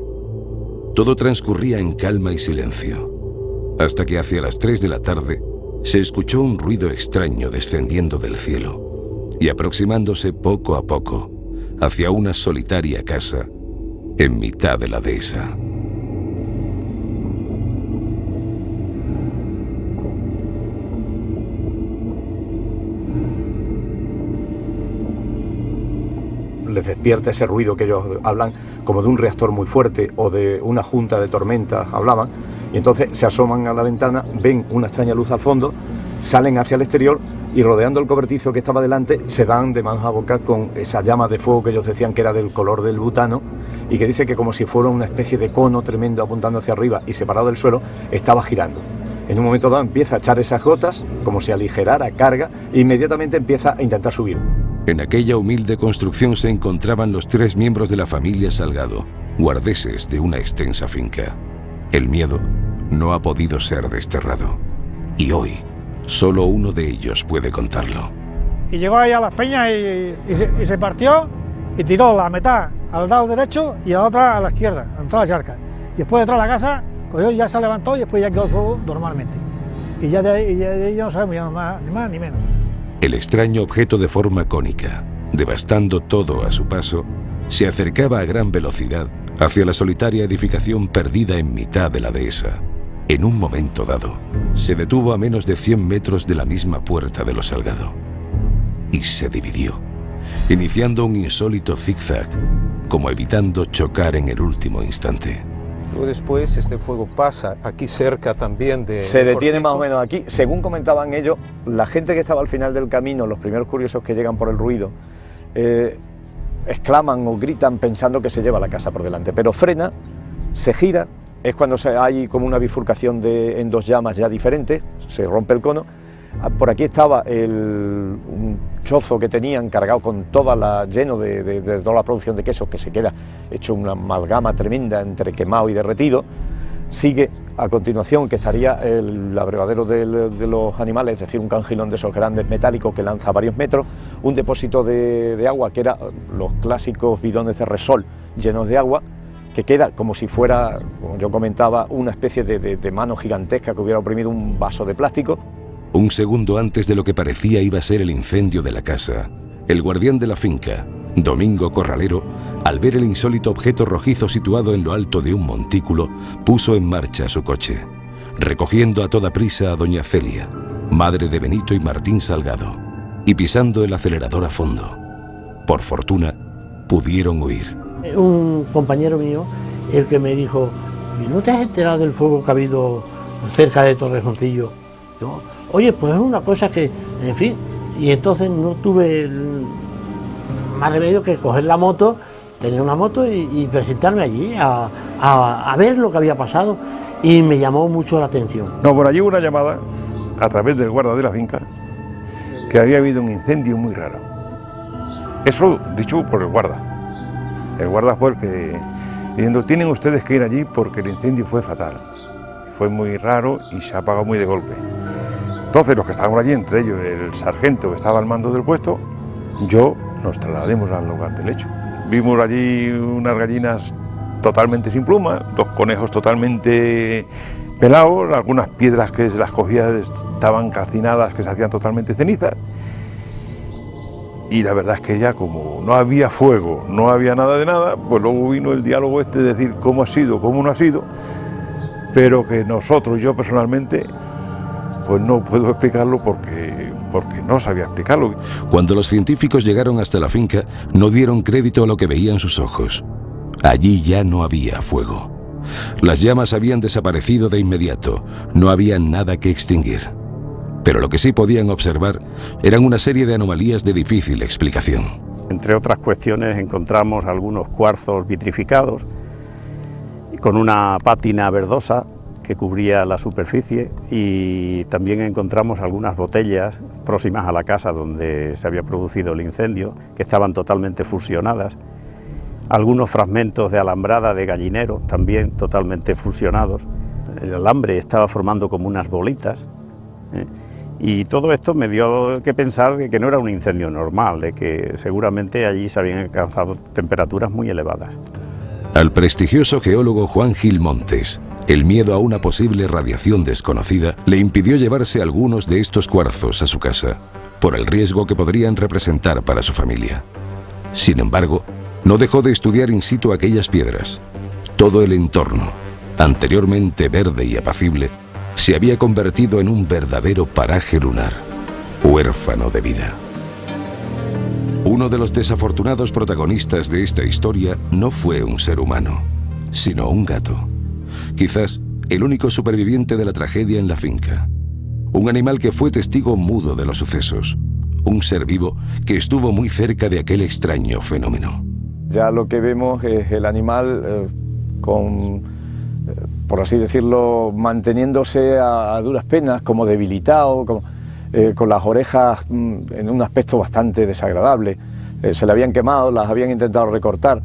Todo transcurría en calma y silencio, hasta que hacia las 3 de la tarde se escuchó un ruido extraño descendiendo del cielo y aproximándose poco a poco hacia una solitaria casa en mitad de la dehesa. les despierta ese ruido que ellos hablan como de un reactor muy fuerte o de una junta de tormentas, hablaban, y entonces se asoman a la ventana, ven una extraña luz al fondo, salen hacia el exterior y rodeando el cobertizo que estaba delante se dan de manos a boca con esa llama de fuego que ellos decían que era del color del butano y que dice que como si fuera una especie de cono tremendo apuntando hacia arriba y separado del suelo, estaba girando. En un momento dado empieza a echar esas gotas como si aligerara carga e inmediatamente empieza a intentar subir. En aquella humilde construcción se encontraban los 3 miembros de la familia Salgado, guardeses de una extensa finca. El miedo no ha podido ser desterrado. Y hoy, solo uno de ellos puede contarlo. Y llegó ahí a las peñas y se partió y tiró la mitad al lado derecho y la otra a la izquierda, en toda la charca. Y después detrás de la casa, pues ya se levantó y después ya quedó el fuego normalmente. Y ya de ahí no sabemos ya ni más ni menos. El extraño objeto de forma cónica, devastando todo a su paso, se acercaba a gran velocidad hacia la solitaria edificación perdida en mitad de la dehesa. En un momento dado, se detuvo a menos de 100 metros de la misma puerta de los Salgado y se dividió, iniciando un insólito zigzag, como evitando chocar en el último instante. Luego después este fuego pasa aquí cerca también de... Se detiene más o menos aquí. Según comentaban ellos, la gente que estaba al final del camino, los primeros curiosos que llegan por el ruido, exclaman o gritan pensando que se lleva la casa por delante, pero frena, se gira, es cuando hay como una bifurcación en 2 llamas ya diferentes, se rompe el cono. Por aquí estaba un chozo que tenían cargado con lleno de toda la producción de quesos, que se queda hecho una amalgama tremenda entre quemado y derretido. Sigue a continuación, que estaría el abrevadero de los animales, es decir, un cangilón de esos grandes metálicos que lanza varios metros, un depósito de agua que era los clásicos bidones de Resol llenos de agua, que queda como si fuera, como yo comentaba, una especie de mano gigantesca que hubiera oprimido un vaso de plástico. Un segundo antes de lo que parecía iba a ser el incendio de la casa, el guardián de la finca, Domingo Corralero, al ver el insólito objeto rojizo situado en lo alto de un montículo, puso en marcha su coche, recogiendo a toda prisa a doña Celia, madre de Benito y Martín Salgado, y pisando el acelerador a fondo. Por fortuna, pudieron huir. Un compañero mío, el que me dijo, ¿no te has enterado del fuego que ha habido cerca de Torrejoncillo? Yo, oye, pues es una cosa que, en fin, y entonces no tuve más remedio que coger la moto, tener una moto y presentarme allí a ver lo que había pasado, y me llamó mucho la atención. No, por allí hubo una llamada a través del guarda de la finca que había habido un incendio muy raro. Eso dicho por el guarda. El guarda fue el que diciendo, tienen ustedes que ir allí porque el incendio fue fatal. Fue muy raro y se apagó muy de golpe. Entonces los que estábamos allí, entre ellos el sargento que estaba al mando del puesto, yo nos trasladamos al lugar del hecho. Vimos allí unas gallinas totalmente sin plumas, 2 conejos totalmente pelados, algunas piedras que se las cogían estaban calcinadas, que se hacían totalmente cenizas. Y la verdad es que ya como no había fuego, no había nada de nada, pues luego vino el diálogo de decir cómo ha sido, cómo no ha sido, pero que nosotros, yo personalmente, pues no puedo explicarlo porque no sabía explicarlo. Cuando los científicos llegaron hasta la finca, no dieron crédito a lo que veían sus ojos. Allí ya no había fuego. Las llamas habían desaparecido de inmediato, no había nada que extinguir. Pero lo que sí podían observar eran una serie de anomalías de difícil explicación. Entre otras cuestiones encontramos algunos cuarzos vitrificados con una pátina verdosa que cubría la superficie, y también encontramos algunas botellas próximas a la casa donde se había producido el incendio, que estaban totalmente fusionadas, algunos fragmentos de alambrada de gallinero también totalmente fusionados, el alambre estaba formando como unas bolitas, y todo esto me dio que pensar de que no era un incendio normal, de que seguramente allí se habían alcanzado temperaturas muy elevadas. Al prestigioso geólogo Juan Gil Montes, el miedo a una posible radiación desconocida le impidió llevarse algunos de estos cuarzos a su casa, por el riesgo que podrían representar para su familia. Sin embargo, no dejó de estudiar in situ aquellas piedras. Todo el entorno, anteriormente verde y apacible, se había convertido en un verdadero paraje lunar, huérfano de vida. Uno de los desafortunados protagonistas de esta historia no fue un ser humano, sino un gato. Quizás el único superviviente de la tragedia en la finca. Un animal que fue testigo mudo de los sucesos. Un ser vivo que estuvo muy cerca de aquel extraño fenómeno. Ya lo que vemos es el animal por así decirlo, manteniéndose a duras penas, como debilitado, con las orejas en un aspecto bastante desagradable. Se le habían quemado, las habían intentado recortar.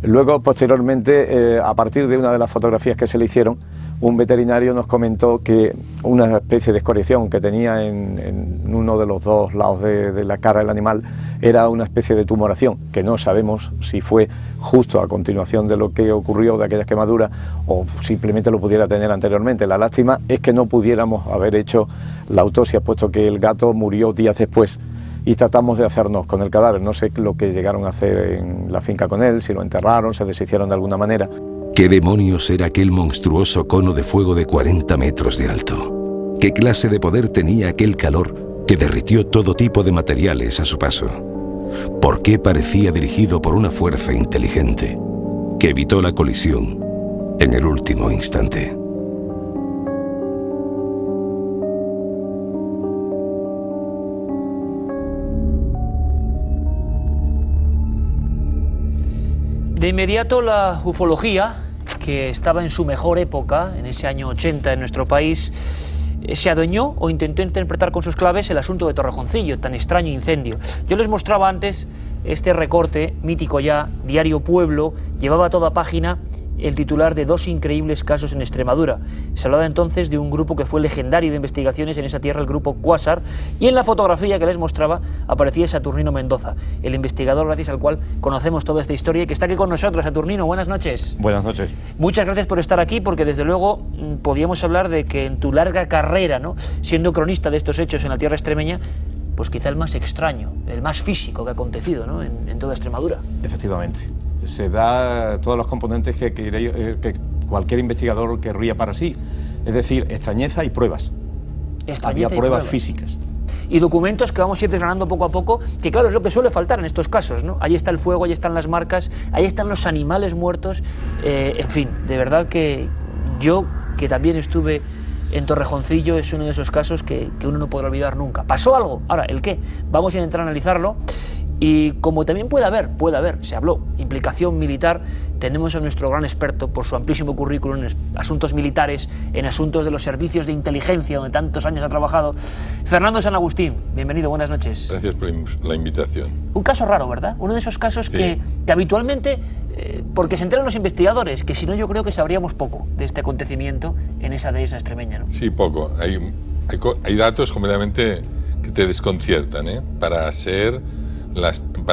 Luego, posteriormente, a partir de una de las fotografías que se le hicieron, un veterinario nos comentó que una especie de escoriación que tenía en uno de los dos lados de la cara del animal era una especie de tumoración, que no sabemos si fue justo a continuación de lo que ocurrió de aquellas quemaduras o simplemente lo pudiera tener anteriormente. La lástima es que no pudiéramos haber hecho la autopsia, puesto que el gato murió días después y tratamos de hacernos con el cadáver. No sé lo que llegaron a hacer en la finca con él, si lo enterraron, se deshicieron de alguna manera. ¿Qué demonios era aquel monstruoso cono de fuego de 40 metros de alto? ¿Qué clase de poder tenía aquel calor que derritió todo tipo de materiales a su paso? ¿Por qué parecía dirigido por una fuerza inteligente que evitó la colisión en el último instante? De inmediato la ufología, que estaba en su mejor época, en ese año 80 en nuestro país, se adueñó o intentó interpretar con sus claves el asunto de Torrejoncillo, tan extraño incendio. Yo les mostraba antes este recorte, mítico ya, Diario Pueblo, llevaba a toda página el titular de 2 increíbles casos en Extremadura. Se hablaba entonces de un grupo que fue legendario de investigaciones en esa tierra, el grupo Quasar, y en la fotografía que les mostraba aparecía Saturnino Mendoza, el investigador gracias al cual conocemos toda esta historia y que está aquí con nosotros. Saturnino, buenas noches. Buenas noches. Muchas gracias por estar aquí, porque desde luego podíamos hablar de que en tu larga carrera, ¿no?, siendo cronista de estos hechos en la tierra extremeña, pues quizá el más extraño, el más físico que ha acontecido, ¿no?, en toda Extremadura. Efectivamente. Se da todos los componentes que cualquier investigador querría para sí, es decir, extrañeza y pruebas. Había pruebas físicas. Y documentos que vamos a ir desgranando poco a poco, que claro, es lo que suele faltar en estos casos, ¿no? Ahí está el fuego, ahí están las marcas, ahí están los animales muertos, en fin, de verdad que yo, que también estuve en Torrejoncillo, es uno de esos casos que uno no podrá olvidar nunca. ¿Pasó algo? Ahora, ¿el qué? Vamos a intentar analizarlo. Y como también puede haber, se habló, implicación militar, tenemos a nuestro gran experto por su amplísimo currículum en asuntos militares, en asuntos de los servicios de inteligencia, donde tantos años ha trabajado. Fernando San Agustín, bienvenido, buenas noches. Gracias por la invitación. Un caso raro, ¿verdad? Uno de esos casos que habitualmente, porque se enteran los investigadores, que si no yo creo que sabríamos poco de este acontecimiento en esa dehesa extremeña, ¿no? Sí, poco. Hay datos completamente que te desconciertan, ¿eh? Para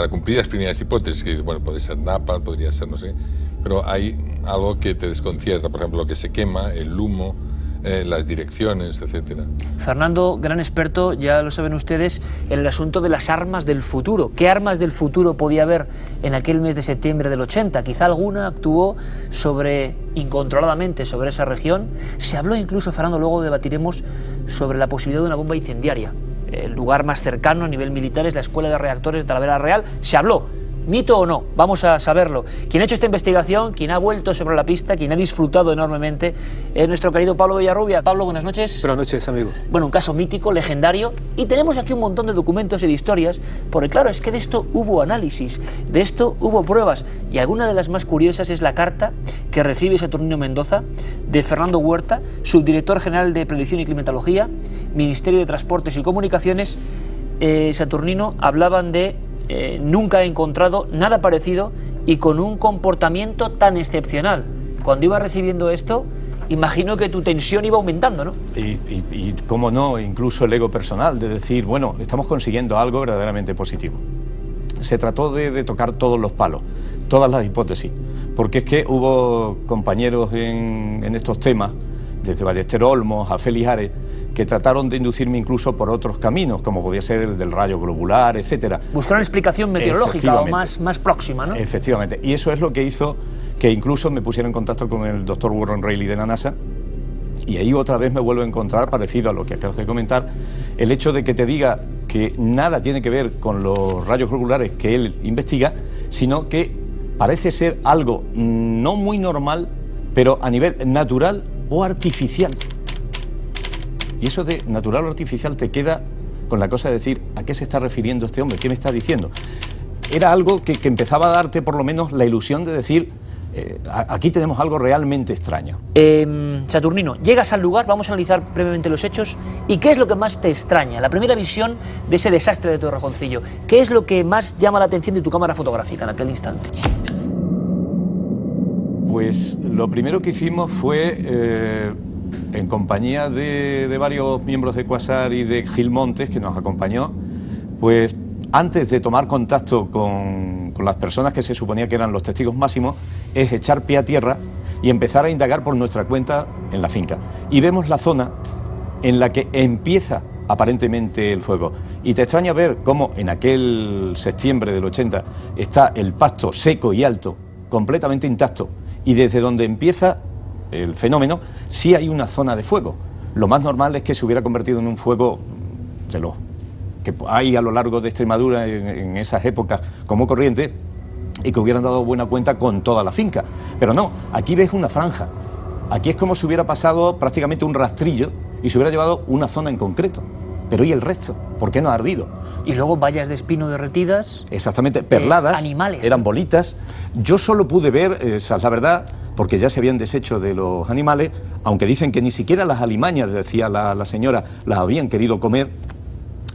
cumplir las primeras hipótesis, que bueno, puede ser napalm, podría ser no sé, pero hay algo que te desconcierta, por ejemplo, lo que se quema, el humo, las direcciones, etcétera. Fernando, gran experto, ya lo saben ustedes, en el asunto de las armas del futuro. ¿Qué armas del futuro podía haber en aquel mes de septiembre del 80? Quizá alguna actuó incontroladamente sobre esa región. Se habló incluso, Fernando, luego debatiremos sobre la posibilidad de una bomba incendiaria. El lugar más cercano a nivel militar es la Escuela de Reactores de Talavera Real. Se habló, mito o no, vamos a saberlo. Quien ha hecho esta investigación, quien ha vuelto sobre la pista, quien ha disfrutado enormemente, es nuestro querido Pablo Villarrubia. Pablo, buenas noches. Buenas noches, amigo. Bueno, un caso mítico, legendario, y tenemos aquí un montón de documentos y de historias, porque claro, es que de esto hubo análisis, de esto hubo pruebas, y alguna de las más curiosas es la carta que recibe Saturnino Mendoza de Fernando Huerta, subdirector general de Predicción y Climatología, Ministerio de Transportes y Comunicaciones. Saturnino, hablaban de nunca he encontrado nada parecido y con un comportamiento tan excepcional. Cuando iba recibiendo esto, imagino que tu tensión iba aumentando, ¿no? Y cómo no, incluso el ego personal, de decir, bueno, estamos consiguiendo algo verdaderamente positivo. Se trató de tocar todos los palos, todas las hipótesis, porque es que hubo compañeros en estos temas, desde Ballester Olmos a Félix Ares, que trataron de inducirme incluso por otros caminos, como podía ser el del rayo globular, etcétera. Buscar una explicación meteorológica o más próxima, ¿no? Efectivamente, y eso es lo que hizo que incluso me pusiera en contacto con el doctor Warren Rayleigh de la NASA, y ahí otra vez me vuelvo a encontrar, parecido a lo que acabas de comentar, el hecho de que te diga que nada tiene que ver con los rayos globulares que él investiga, sino que parece ser algo no muy normal, pero a nivel natural o artificial. Y eso de natural o artificial te queda con la cosa de decir, ¿a qué se está refiriendo este hombre? ¿Qué me está diciendo? Era algo que empezaba a darte por lo menos la ilusión de decir, aquí tenemos algo realmente extraño. Saturnino, llegas al lugar, vamos a analizar brevemente los hechos. ¿Y qué es lo que más te extraña? La primera visión de ese desastre de Torrejoncillo. ¿Qué es lo que más llama la atención de tu cámara fotográfica en aquel instante? Pues lo primero que hicimos fue, en compañía de varios miembros de Cuasar y de Gil Montes, que nos acompañó, pues antes de tomar contacto con las personas que se suponía que eran los testigos máximos, es echar pie a tierra y empezar a indagar por nuestra cuenta en la finca. Y vemos la zona en la que empieza aparentemente el fuego. Y te extraña ver cómo en aquel septiembre del 80 está el pasto seco y alto, completamente intacto, y desde donde empieza el fenómeno sí hay una zona de fuego. Lo más normal es que se hubiera convertido en un fuego de los que hay a lo largo de Extremadura en esas épocas como corriente, y que hubieran dado buena cuenta con toda la finca. Pero no, aquí ves una franja. Aquí es como si hubiera pasado prácticamente un rastrillo y se hubiera llevado una zona en concreto. Pero ¿y el resto? ¿Por qué no ha ardido? Y luego vallas de espino derretidas. Exactamente, perladas, animales. Eran bolitas. Yo solo pude ver, esa es la verdad, porque ya se habían deshecho de los animales, aunque dicen que ni siquiera las alimañas, decía la señora, las habían querido comer.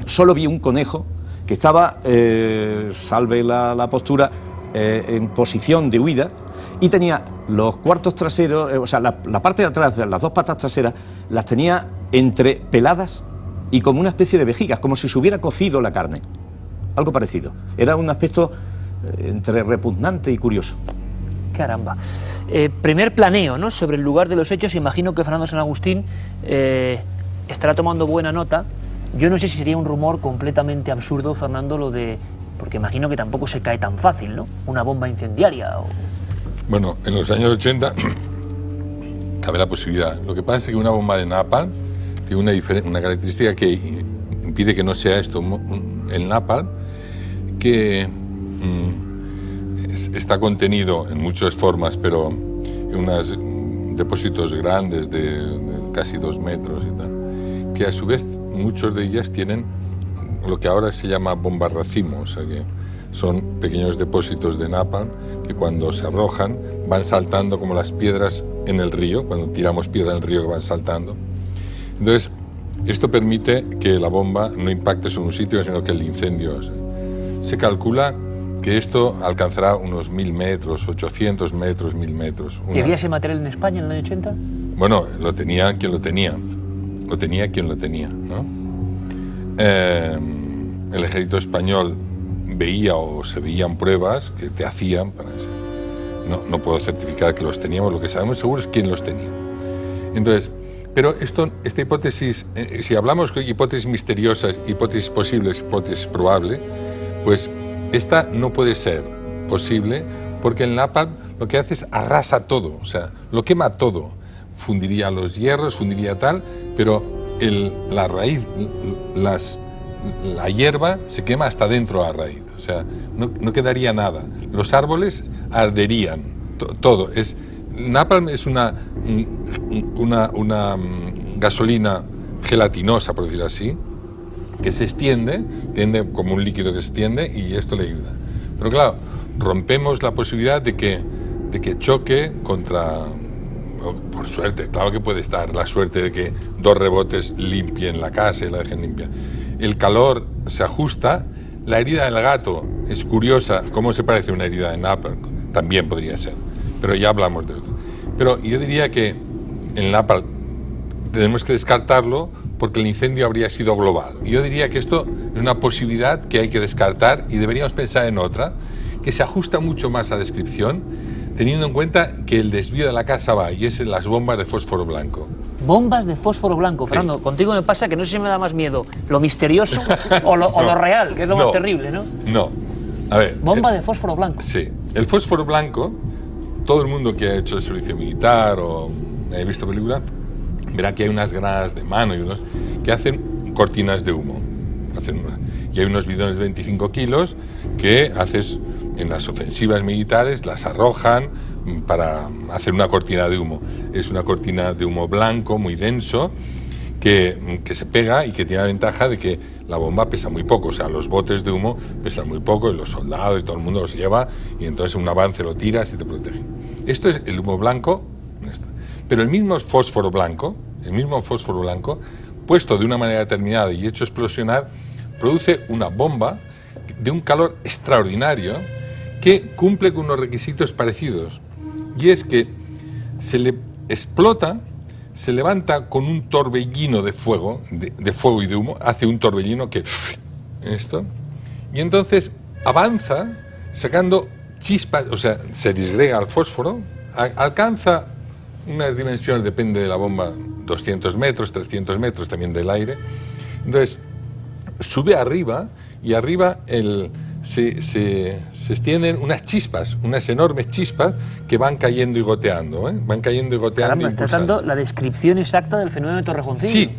Solo vi un conejo que estaba, salve la postura, en posición de huida, y tenía los cuartos traseros, o sea, la parte de atrás de las dos patas traseras, las tenía entre peladas y como una especie de vejigas, como si se hubiera cocido la carne. Algo parecido. Era un aspecto entre repugnante y curioso. Caramba. Primer planeo, ¿no?, sobre el lugar de los hechos. Imagino que Fernando San Agustín estará tomando buena nota. Yo no sé si sería un rumor completamente absurdo, Fernando, lo de... Porque imagino que tampoco se cae tan fácil, ¿no? Una bomba incendiaria o... Bueno, en los años 80 cabe la posibilidad. Lo que pasa es que una bomba de napalm tiene una característica que impide que no sea esto el napalm, que está contenido en muchas formas, pero en unos depósitos grandes de casi 2 metros y tal, que a su vez muchos de ellas tienen lo que ahora se llama bombas racimo, o sea que son pequeños depósitos de napalm que cuando se arrojan van saltando como las piedras en el río, cuando tiramos piedra en el río que van saltando. Entonces, esto permite que la bomba no impacte sobre un sitio, sino que el incendio... Se calcula que esto alcanzará unos 1000 metros, 800 metros, 1000 metros. ¿Y había ese material en España en el año 80? Bueno, lo tenía quien lo tenía. Lo tenía quien lo tenía, ¿no? El ejército español veía o se veían pruebas que te hacían para eso. No puedo certificar que los teníamos, lo que sabemos seguro es quién los tenía. Entonces, pero esta hipótesis, si hablamos de hipótesis misteriosas, hipótesis posibles, hipótesis probable, pues esta no puede ser posible porque el napalm lo que hace es arrasa todo, o sea, lo quema todo. Fundiría los hierros, fundiría tal, pero la raíz, la hierba se quema hasta dentro de la raíz, o sea, no quedaría nada. Los árboles arderían, todo. Napalm es una gasolina gelatinosa, por decirlo así, que se extiende como un líquido que se extiende y esto le ayuda. Pero claro, rompemos la posibilidad de que choque contra... Por suerte, claro que puede estar la suerte de que 2 rebotes limpien la casa y la dejen limpia. El calor se ajusta, la herida del gato es curiosa, ¿cómo se parece a una herida de napalm? También podría ser, pero ya hablamos de esto. Pero yo diría que el napalm tenemos que descartarlo porque el incendio habría sido global. Yo diría que esto es una posibilidad que hay que descartar y deberíamos pensar en otra, que se ajusta mucho más a la descripción, teniendo en cuenta que el desvío de la casa va, y es en las bombas de fósforo blanco. Bombas de fósforo blanco, Fernando. Sí. Contigo me pasa que no sé si me da más miedo lo misterioso o lo real, que es lo más terrible, ¿no? No. A ver. Bomba de fósforo blanco. Sí. El fósforo blanco, todo el mundo que ha hecho el servicio militar o ha visto películas, verá que hay unas granadas de mano y unos que hacen cortinas de humo. hacen una. Y hay unos bidones de 25 kilos que haces en las ofensivas militares, las arrojan para hacer una cortina de humo. Es una cortina de humo blanco, muy denso, que se pega y que tiene la ventaja de que la bomba pesa muy poco, o sea, los botes de humo pesan muy poco y los soldados y todo el mundo los lleva y entonces un avance lo tiras y te protege. Esto es el humo blanco, pero el mismo fósforo blanco, puesto de una manera determinada y hecho explosionar, produce una bomba de un calor extraordinario que cumple con unos requisitos parecidos, y es que se le explota, se levanta con un torbellino de fuego, de fuego y de humo, hace un torbellino que esto, y entonces avanza sacando chispas, o sea, se disgrega el fósforo, alcanza unas dimensiones, depende de la bomba, 200 metros, 300 metros también del aire, entonces sube arriba y arriba se extienden unas chispas, unas enormes chispas que van cayendo y goteando, van cayendo y goteando. Caramba, estás dando la descripción exacta del fenómeno de Torrejoncillo. Sí,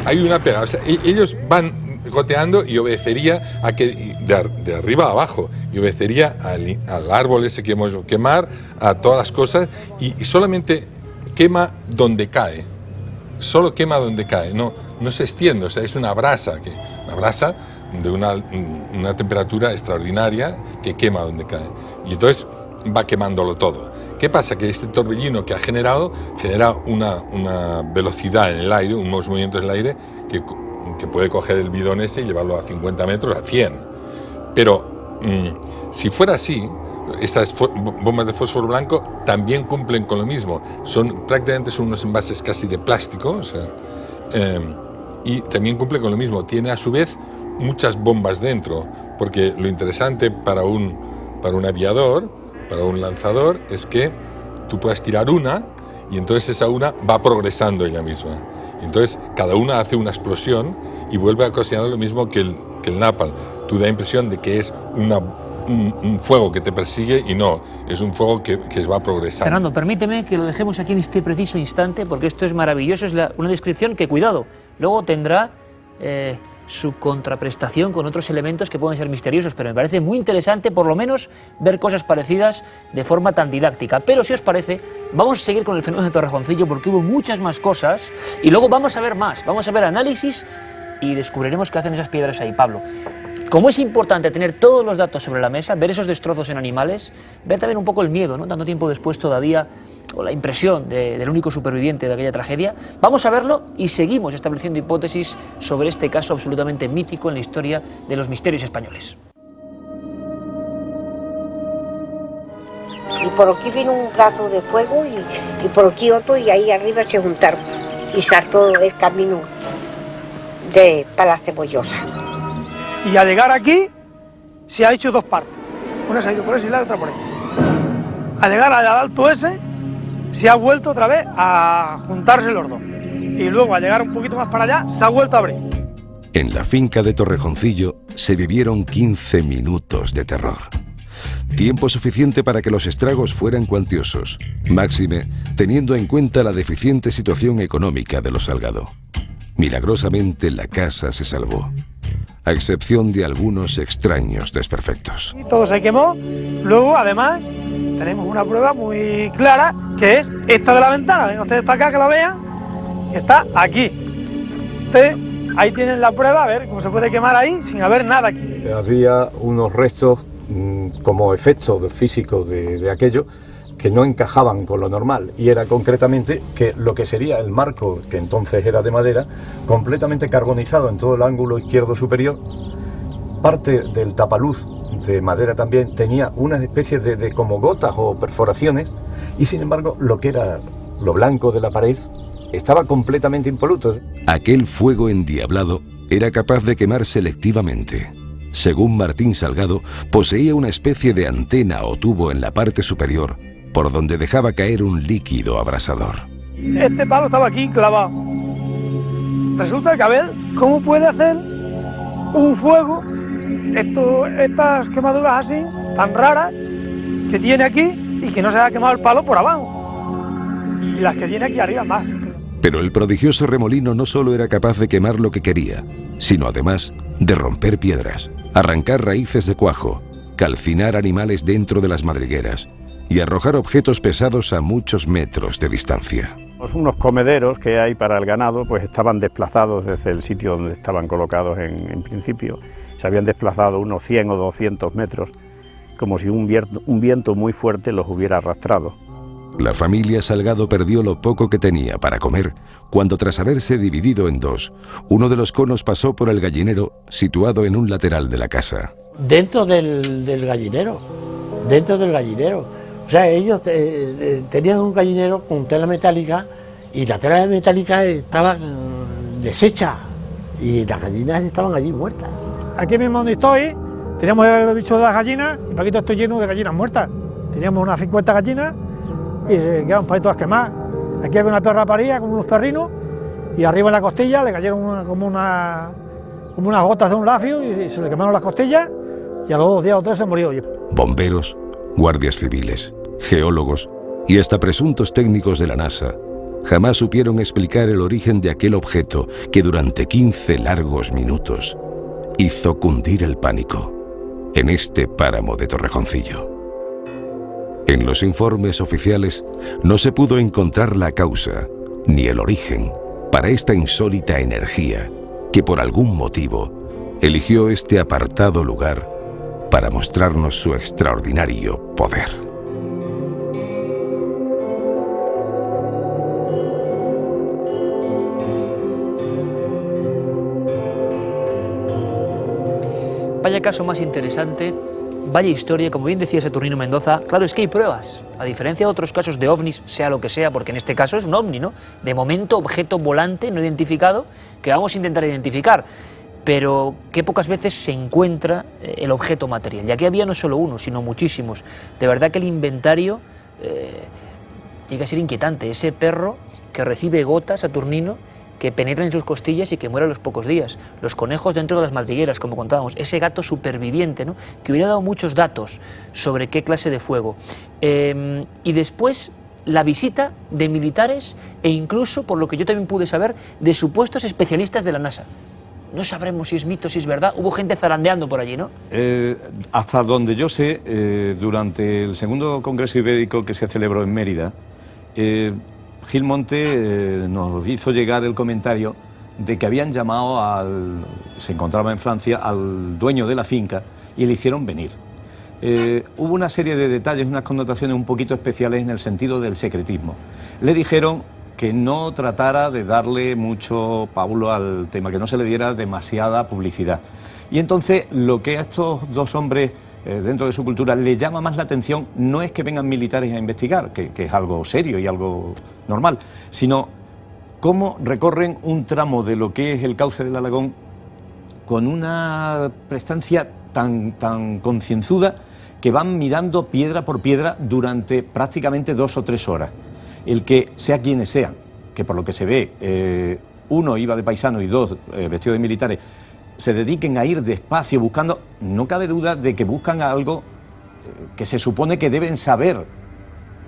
hay una pega, o sea, ellos van goteando y obedecería a que de arriba a abajo, y obedecería al árbol ese que hemos quemar, a todas las cosas, y solamente quema donde cae, solo quema donde cae, no se extiende, o sea, es una brasa de una temperatura extraordinaria que quema donde cae, y entonces va quemándolo todo. ¿Qué pasa? Que este torbellino que ha generado genera una velocidad en el aire, unos movimientos en el aire que puede coger el bidón ese y llevarlo a 50 metros, a 100. Pero si fuera así, estas bombas de fósforo blanco también cumplen con lo mismo. Prácticamente son unos envases casi de plástico, o sea, y también cumple con lo mismo. Tiene a su vez muchas bombas dentro, porque lo interesante para un aviador, para un lanzador, es que tú puedas tirar una y entonces esa una va progresando ella misma. Entonces cada una hace una explosión y vuelve a ocasionar lo mismo que el napalm. Tú da impresión de que es un fuego que te persigue y no, es un fuego que va progresando. Fernando, permíteme que lo dejemos aquí en este preciso instante, porque esto es maravilloso, es una descripción que, cuidado, luego tendrá su contraprestación con otros elementos que pueden ser misteriosos, pero me parece muy interesante por lo menos ver cosas parecidas de forma tan didáctica. Pero si os parece, vamos a seguir con el fenómeno de Torrejoncillo, porque hubo muchas más cosas y luego vamos a ver más, vamos a ver análisis y descubriremos qué hacen esas piedras ahí. Pablo, como es importante tener todos los datos sobre la mesa, ver esos destrozos en animales, ver también un poco el miedo, ¿no? Tanto tiempo después todavía, o la impresión del único superviviente de aquella tragedia, vamos a verlo y seguimos estableciendo hipótesis sobre este caso absolutamente mítico en la historia de los misterios españoles. Y por aquí vino un rato de fuego y por aquí otro, y ahí arriba se juntaron y saltó el camino para la Cebollosa. Y al llegar aquí se ha hecho dos partes, una se ha ido por ese y la otra por ahí. Al llegar al alto ese se ha vuelto otra vez a juntarse los dos, y luego al llegar un poquito más para allá se ha vuelto a abrir. En la finca de Torrejoncillo se vivieron 15 minutos de terror. Tiempo suficiente para que los estragos fueran cuantiosos, máxime teniendo en cuenta la deficiente situación económica de los Salgado. Milagrosamente la casa se salvó, a excepción de algunos extraños desperfectos. Todo se quemó. Luego, además, tenemos una prueba muy clara, que es esta de la ventana. Vengan ustedes para acá que la vean. Está aquí. Ustedes ahí tienen la prueba, a ver cómo se puede quemar ahí sin haber nada aquí. Había unos restos como efecto físico de aquello que no encajaban con lo normal, y era concretamente que lo que sería el marco, que entonces era de madera, completamente carbonizado en todo el ángulo izquierdo superior. Parte del tapaluz de madera también tenía una especie de como gotas o perforaciones, y sin embargo lo que era lo blanco de la pared estaba completamente impoluto. Aquel fuego endiablado era capaz de quemar selectivamente. Según Martín Salgado, poseía una especie de antena o tubo en la parte superior, por donde dejaba caer un líquido abrasador. Este palo estaba aquí clavado. Resulta que, a ver, ¿cómo puede hacer un fuego estas quemaduras así, tan raras, que tiene aquí y que no se ha quemado el palo por abajo? Y las que tiene aquí arriba más. Pero el prodigioso remolino no solo era capaz de quemar lo que quería, sino además de romper piedras, arrancar raíces de cuajo, calcinar animales dentro de las madrigueras y arrojar objetos pesados a muchos metros de distancia. Unos comederos que hay para el ganado pues estaban desplazados desde el sitio donde estaban colocados en principio. Se habían desplazado unos 100 o 200 metros, como si un viento muy fuerte los hubiera arrastrado. La familia Salgado perdió lo poco que tenía para comer cuando, tras haberse dividido en dos, uno de los conos pasó por el gallinero situado en un lateral de la casa. Dentro del gallinero, O sea, ellos tenían un gallinero con tela metálica y la tela metálica estaba deshecha y las gallinas estaban allí muertas. Aquí mismo donde estoy, teníamos el bicho de las gallinas y Paquito estoy lleno de gallinas muertas. Teníamos unas 50 gallinas y se quedaron para ahí todas quemadas. Aquí había una perra parida, como unos perrinos, y arriba en la costilla le cayeron como unas gotas de un lafio y se le quemaron las costillas y a los 2 días o 3 se murió. Bomberos, guardias civiles, geólogos y hasta presuntos técnicos de la NASA jamás supieron explicar el origen de aquel objeto que durante 15 largos minutos hizo cundir el pánico en este páramo de Torrejoncillo. En los informes oficiales no se pudo encontrar la causa ni el origen para esta insólita energía que por algún motivo eligió este apartado lugar para mostrarnos su extraordinario poder. Vaya caso más interesante, vaya historia, como bien decía Saturnino Mendoza. Claro, es que hay pruebas, a diferencia de otros casos de ovnis, sea lo que sea, porque en este caso es un ovni, ¿no? De momento, objeto volante no identificado, que vamos a intentar identificar, pero que pocas veces se encuentra el objeto material. Y aquí había no solo uno, sino muchísimos. De verdad que el inventario llega a ser inquietante. Ese perro que recibe gotas, Saturnino, que penetra en sus costillas y que muere a los pocos días. Los conejos dentro de las madrigueras, como contábamos. Ese gato superviviente, ¿no? Que hubiera dado muchos datos sobre qué clase de fuego. Y después la visita de militares e incluso, por lo que yo también pude saber, de supuestos especialistas de la NASA. No sabremos si es mito, si es verdad. Hubo gente zarandeando por allí, ¿no? Hasta donde yo sé, durante el segundo Congreso Ibérico que se celebró en Mérida, Gil Monte nos hizo llegar el comentario de que habían llamado se encontraba en Francia, al dueño de la finca y le hicieron venir. Hubo una serie de detalles, unas connotaciones un poquito especiales en el sentido del secretismo. Le dijeron que no tratara de darle mucho pábulo al tema, que no se le diera demasiada publicidad. Y entonces lo que a estos dos hombres, dentro de su cultura, le llama más la atención no es que vengan militares a investigar, que es algo serio y algo normal, sino cómo recorren un tramo de lo que es el cauce del Alagón con una prestancia tan concienzuda que van mirando piedra por piedra durante prácticamente 2 o 3 horas. El que, sea quienes sean, que por lo que se ve, uno iba de paisano y 2 vestidos de militares, se dediquen a ir despacio buscando, no cabe duda de que buscan algo que se supone que deben saber.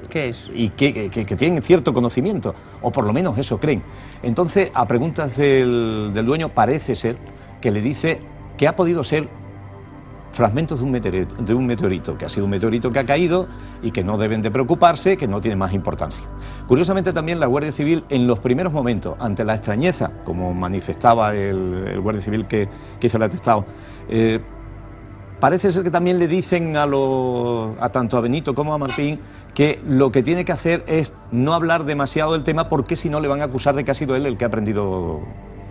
¿Qué es? Y que tienen cierto conocimiento, o por lo menos eso creen. Entonces, a preguntas del dueño, parece ser que le dice que ha podido ser fragmentos de un meteorito, que ha sido un meteorito que ha caído y que no deben de preocuparse, que no tiene más importancia. Curiosamente también la Guardia Civil, en los primeros momentos, ante la extrañeza, como manifestaba el Guardia Civil que hizo el atestado, parece ser que también le dicen a tanto a Benito como a Martín que lo que tiene que hacer es no hablar demasiado del tema, porque si no le van a acusar de que ha sido él el que ha prendido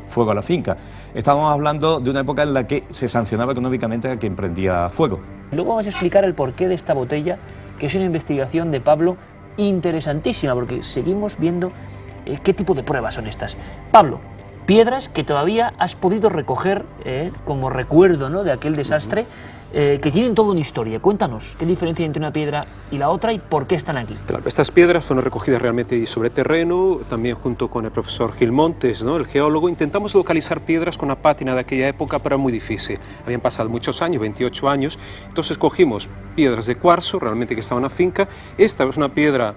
fuego a la finca. Estábamos hablando de una época en la que se sancionaba económicamente a quien prendía fuego. Luego vamos a explicar el porqué de esta botella, que es una investigación de Pablo interesantísima, porque seguimos viendo qué tipo de pruebas son estas. Pablo, piedras que todavía has podido recoger como recuerdo, ¿no?, de aquel desastre, que tienen toda una historia. Cuéntanos, ¿qué diferencia hay entre una piedra y la otra y por qué están aquí? Claro, estas piedras fueron recogidas realmente sobre terreno, también junto con el profesor Gil Montes, ¿no?, el geólogo. Intentamos localizar piedras con la pátina de aquella época, pero era muy difícil. Habían pasado muchos años, 28 años, entonces cogimos piedras de cuarzo, realmente que estaban en la finca. Esta es una piedra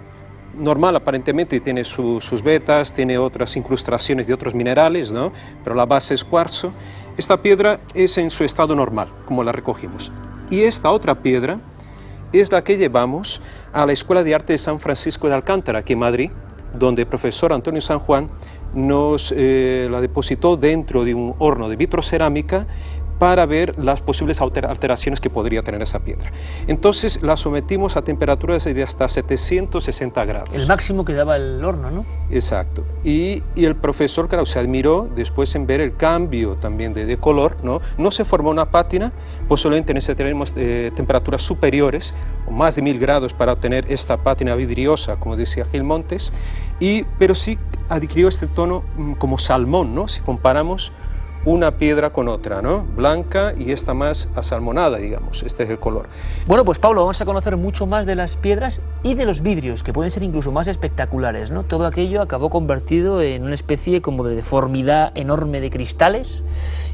normal aparentemente, tiene sus vetas, tiene otras incrustaciones de otros minerales, ¿no?, pero la base es cuarzo. Esta piedra es en su estado normal, como la recogimos. Y esta otra piedra es la que llevamos a la Escuela de Arte de San Francisco de Alcántara, aquí en Madrid, donde el profesor Antonio San Juan nos la depositó dentro de un horno de vitrocerámica para ver las posibles alteraciones que podría tener esa piedra. Entonces la sometimos a temperaturas de hasta 760 grados. El máximo que daba el horno, ¿no? Exacto. Y el profesor, claro, se admiró después en ver el cambio también de color, ¿no? No se formó una pátina, posiblemente necesitaremos temperaturas superiores, o más de 1000 grados para obtener esta pátina vidriosa, como decía Gil Montes, pero sí adquirió este tono como salmón, ¿no? Si comparamos una piedra con otra, ¿no? Blanca y esta más asalmonada, digamos. Este es el color. Bueno, pues Pablo, vamos a conocer mucho más de las piedras y de los vidrios, que pueden ser incluso más espectaculares, ¿no? Todo aquello acabó convertido en una especie como de deformidad enorme de cristales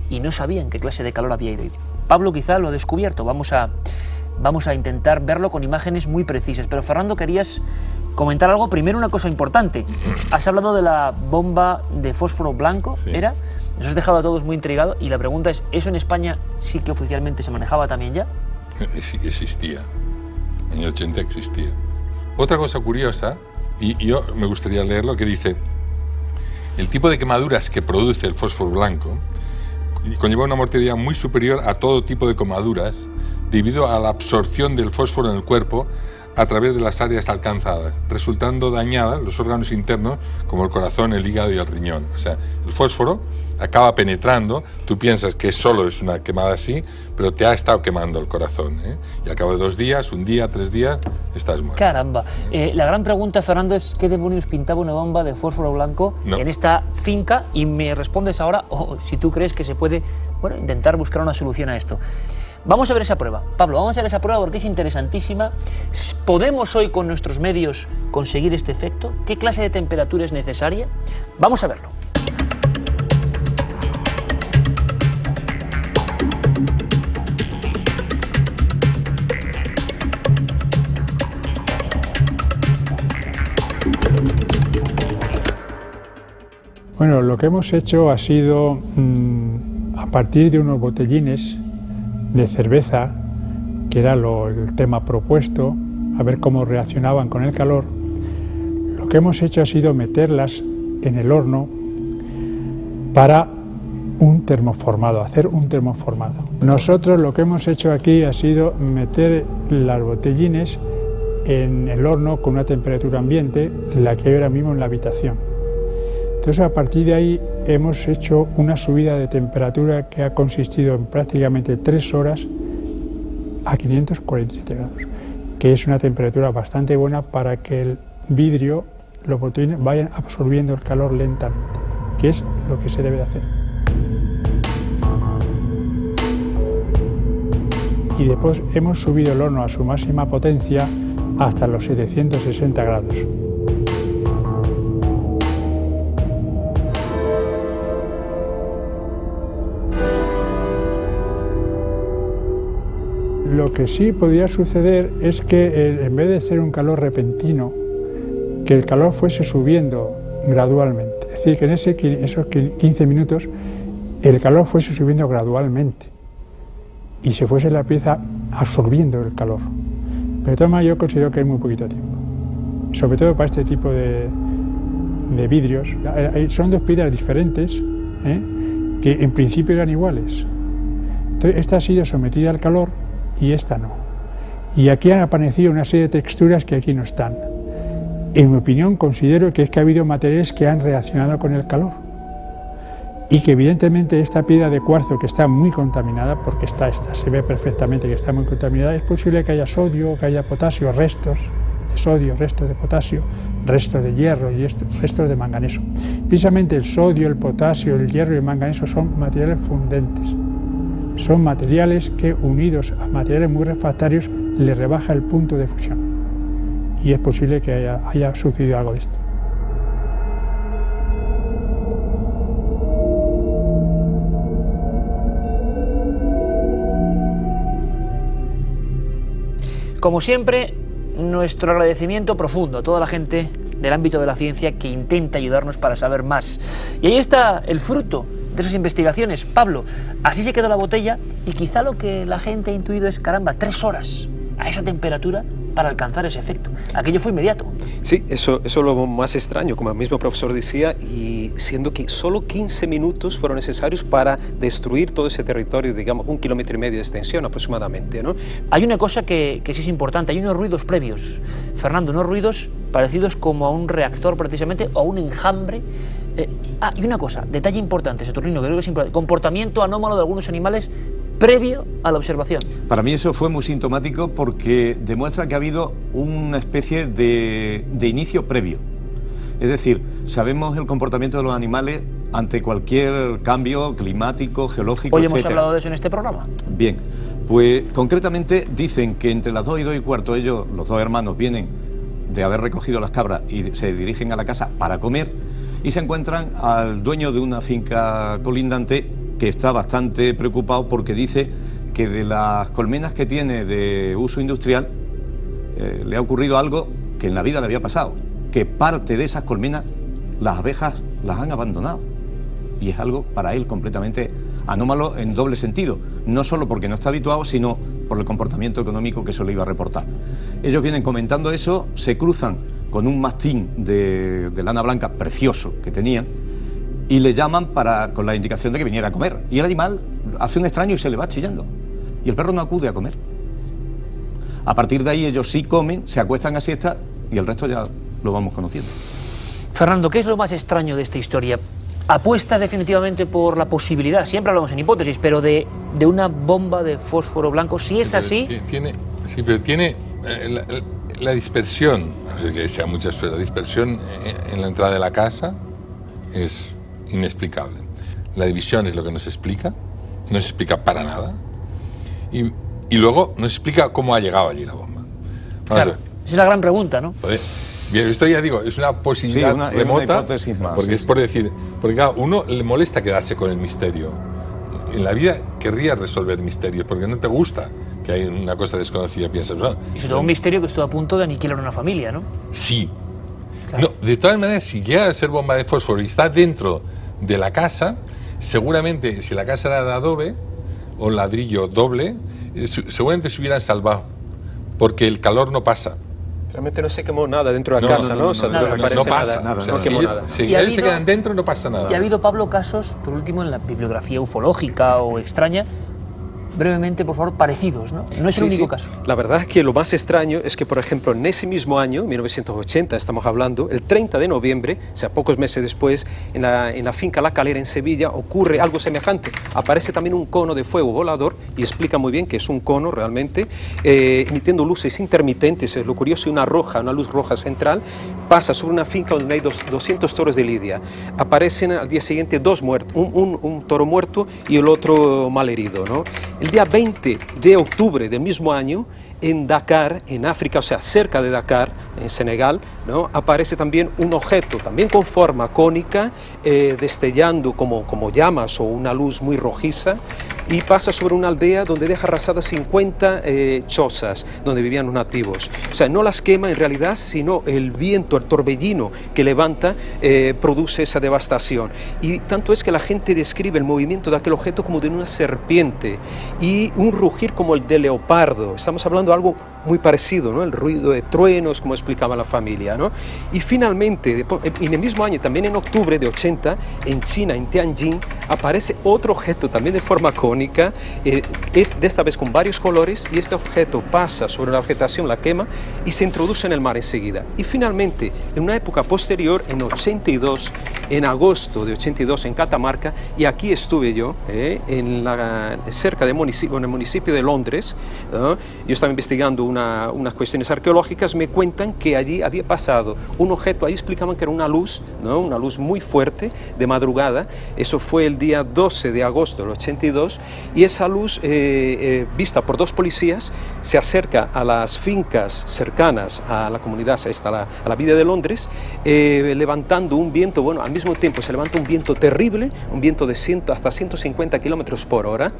y no sabían qué clase de calor había ido. Pablo quizá lo ha descubierto. Vamos a intentar verlo con imágenes muy precisas. Pero Fernando, querías comentar algo. Primero, una cosa importante. Has hablado de la bomba de fósforo blanco, sí. ¿Era? Nos has dejado a todos muy intrigados y la pregunta es, ¿eso en España sí que oficialmente se manejaba también ya? Sí, existía. En el 80 existía. Otra cosa curiosa, y yo me gustaría leerlo, que dice: el tipo de quemaduras que produce el fósforo blanco conlleva una mortalidad muy superior a todo tipo de quemaduras debido a la absorción del fósforo en el cuerpo a través de las áreas alcanzadas, resultando dañadas los órganos internos como el corazón, el hígado y el riñón. O sea, el fósforo acaba penetrando, tú piensas que solo es una quemada así, pero te ha estado quemando el corazón, ¿eh? Y al cabo de 2 días, 1 día, 3 días, estás muerto. Caramba. La gran pregunta, Fernando, es ¿qué demonios pintaba una bomba de fósforo blanco en esta finca? Y me respondes ahora, o si tú crees que se puede, bueno, intentar buscar una solución a esto. Vamos a ver esa prueba. Pablo, vamos a ver esa prueba porque es interesantísima. ¿Podemos hoy con nuestros medios conseguir este efecto? ¿Qué clase de temperatura es necesaria? Vamos a verlo. Bueno, lo que hemos hecho ha sido, a partir de unos botellines de cerveza, que era el tema propuesto, a ver cómo reaccionaban con el calor, lo que hemos hecho ha sido meterlas en el horno para un termoformado, hacer un termoformado. Nosotros lo que hemos hecho aquí ha sido meter las botellines en el horno con una temperatura ambiente, la que hay ahora mismo en la habitación. Entonces, a partir de ahí hemos hecho una subida de temperatura que ha consistido en prácticamente 3 horas a 547 grados, que es una temperatura bastante buena para que el vidrio, los botellines, vayan absorbiendo el calor lentamente, que es lo que se debe de hacer. Y después hemos subido el horno a su máxima potencia hasta los 760 grados. Lo que sí podría suceder es que en vez de ser un calor repentino, que el calor fuese subiendo gradualmente. Es decir, que en esos 15 minutos el calor fuese subiendo gradualmente y se fuese la pieza absorbiendo el calor. Pero de todas maneras yo considero que hay muy poquito tiempo, sobre todo para este tipo de vidrios. Son 2 piedras diferentes, que en principio eran iguales. Entonces, esta ha sido sometida al calor y esta no. Y aquí han aparecido una serie de texturas que aquí no están. En mi opinión, considero que es que ha habido materiales que han reaccionado con el calor y que evidentemente esta piedra de cuarzo, que está muy contaminada, porque esta se ve perfectamente que está muy contaminada, es posible que haya sodio, que haya potasio, restos de sodio, restos de potasio, restos de hierro y restos de manganeso. Precisamente el sodio, el potasio, el hierro y el manganeso son materiales fundentes. Son materiales que, unidos a materiales muy refractarios, le rebaja el punto de fusión. Y es posible que haya sucedido algo de esto. Como siempre, nuestro agradecimiento profundo a toda la gente del ámbito de la ciencia que intenta ayudarnos para saber más. Y ahí está el fruto de esas investigaciones. Pablo, así se quedó la botella y quizá lo que la gente ha intuido es, caramba, 3 horas a esa temperatura para alcanzar ese efecto. Aquello fue inmediato. Sí, eso es lo más extraño, como el mismo profesor decía, y siendo que solo 15 minutos fueron necesarios para destruir todo ese territorio, digamos, 1,5 kilómetros de extensión aproximadamente, ¿no? Hay una cosa que sí es importante, hay unos ruidos previos, Fernando, unos ruidos parecidos como a un reactor precisamente o a un enjambre. Y una cosa, detalle importante, Saturnino, creo que es importante, comportamiento anómalo de algunos animales previo a la observación. Para mí eso fue muy sintomático porque demuestra que ha habido una especie de inicio previo. Es decir, sabemos el comportamiento de los animales ante cualquier cambio climático, geológico, Hoy hemos etcétera. hablado de eso en este programa. Bien, pues concretamente dicen que entre las 2 y 2 y cuarto ellos, los 2 hermanos, vienen de haber recogido las cabras y se dirigen a la casa para comer y se encuentran al dueño de una finca colindante que está bastante preocupado porque dice que de las colmenas que tiene de uso industrial le ha ocurrido algo que en la vida le había pasado, que parte de esas colmenas las abejas las han abandonado y es algo para él completamente anómalo en doble sentido, no solo porque no está habituado, sino por el comportamiento económico que eso le iba a reportar. Ellos vienen comentando eso, se cruzan con un mastín de lana blanca precioso que tenían y le llaman con la indicación de que viniera a comer. Y el animal hace un extraño y se le va chillando. Y el perro no acude a comer. A partir de ahí ellos sí comen, se acuestan a siesta y el resto ya lo vamos conociendo. Fernando, ¿qué es lo más extraño de esta historia? ¿Apuestas definitivamente por la posibilidad, siempre hablamos en hipótesis, pero de una bomba de fósforo blanco? Si es así... Tiene la dispersión, no sé que sea mucha suerte, la dispersión en la entrada de la casa es inexplicable. La división es lo que nos explica, no se explica para nada, y luego nos explica cómo ha llegado allí la bomba. Claro, esa es la gran pregunta, ¿no? Bien, esto ya digo, es una posibilidad remota, una hipótesis más, porque es por decir, porque claro, uno le molesta quedarse con el misterio. En la vida querrías resolver misterios, porque no te gusta que hay una cosa desconocida, piensas, no. Y sobre todo un misterio que estuvo a punto de aniquilar una familia, ¿no? Sí. Claro. No, de todas maneras, si llega a ser bomba de fósforo y está dentro de la casa, seguramente si la casa era de adobe o ladrillo doble, seguramente se hubieran salvado, porque el calor no pasa. Realmente no se quemó nada dentro de la casa, ¿no? No pasa nada. No quemó nada. Si ellos se quedan dentro, no pasa nada. Y ha habido, Pablo, casos, por último, en la bibliografía ufológica o extraña, brevemente, por favor, parecidos, ¿no? No es el único caso. La verdad es que lo más extraño es que, por ejemplo, en ese mismo año, 1980, estamos hablando, el 30 de noviembre, o sea, pocos meses después, en la finca La Calera, en Sevilla, ocurre algo semejante. Aparece también un cono de fuego volador, y explica muy bien que es un cono realmente, emitiendo luces intermitentes, es lo curioso, y una luz roja central, pasa sobre una finca donde hay 200 toros de lidia. Aparecen al día siguiente 2 muertos, un toro muerto y el otro malherido, ¿no? El día 20 de octubre del mismo año, en Dakar, en África, o sea, cerca de Dakar, en Senegal, ¿no? Aparece también un objeto, también con forma cónica, destellando como llamas o una luz muy rojiza, y pasa sobre una aldea donde deja arrasadas 50 chozas donde vivían los nativos. O sea, no las quema en realidad, sino el viento, el torbellino que levanta, produce esa devastación. Y tanto es que la gente describe el movimiento de aquel objeto como de una serpiente y un rugir como el de leopardo. Estamos hablando de algo muy parecido, ¿no? El ruido de truenos, como explicaba la familia, ¿no? Y finalmente, en el mismo año, también en octubre de 80, en China, en Tianjin, aparece otro objeto también de forma cónica, es de esta vez con varios colores, y este objeto pasa sobre la vegetación, la quema y se introduce en el mar enseguida. Y finalmente, en una época posterior, en 82, en agosto de 82, en Catamarca, y aquí estuve yo, cerca de en el municipio de Londres, yo estaba investigando unas cuestiones arqueológicas, me cuentan que allí había pasado un objeto, ahí explicaban que era una luz, ¿no? Una luz muy fuerte de madrugada, eso fue el día 12 de agosto del 82, y esa luz, vista por 2 policías, se acerca a las fincas cercanas a la comunidad, a la vida de Londres, levantando un viento, bueno, al mismo tiempo se levanta un viento terrible, un viento de hasta 150 kilómetros por hora.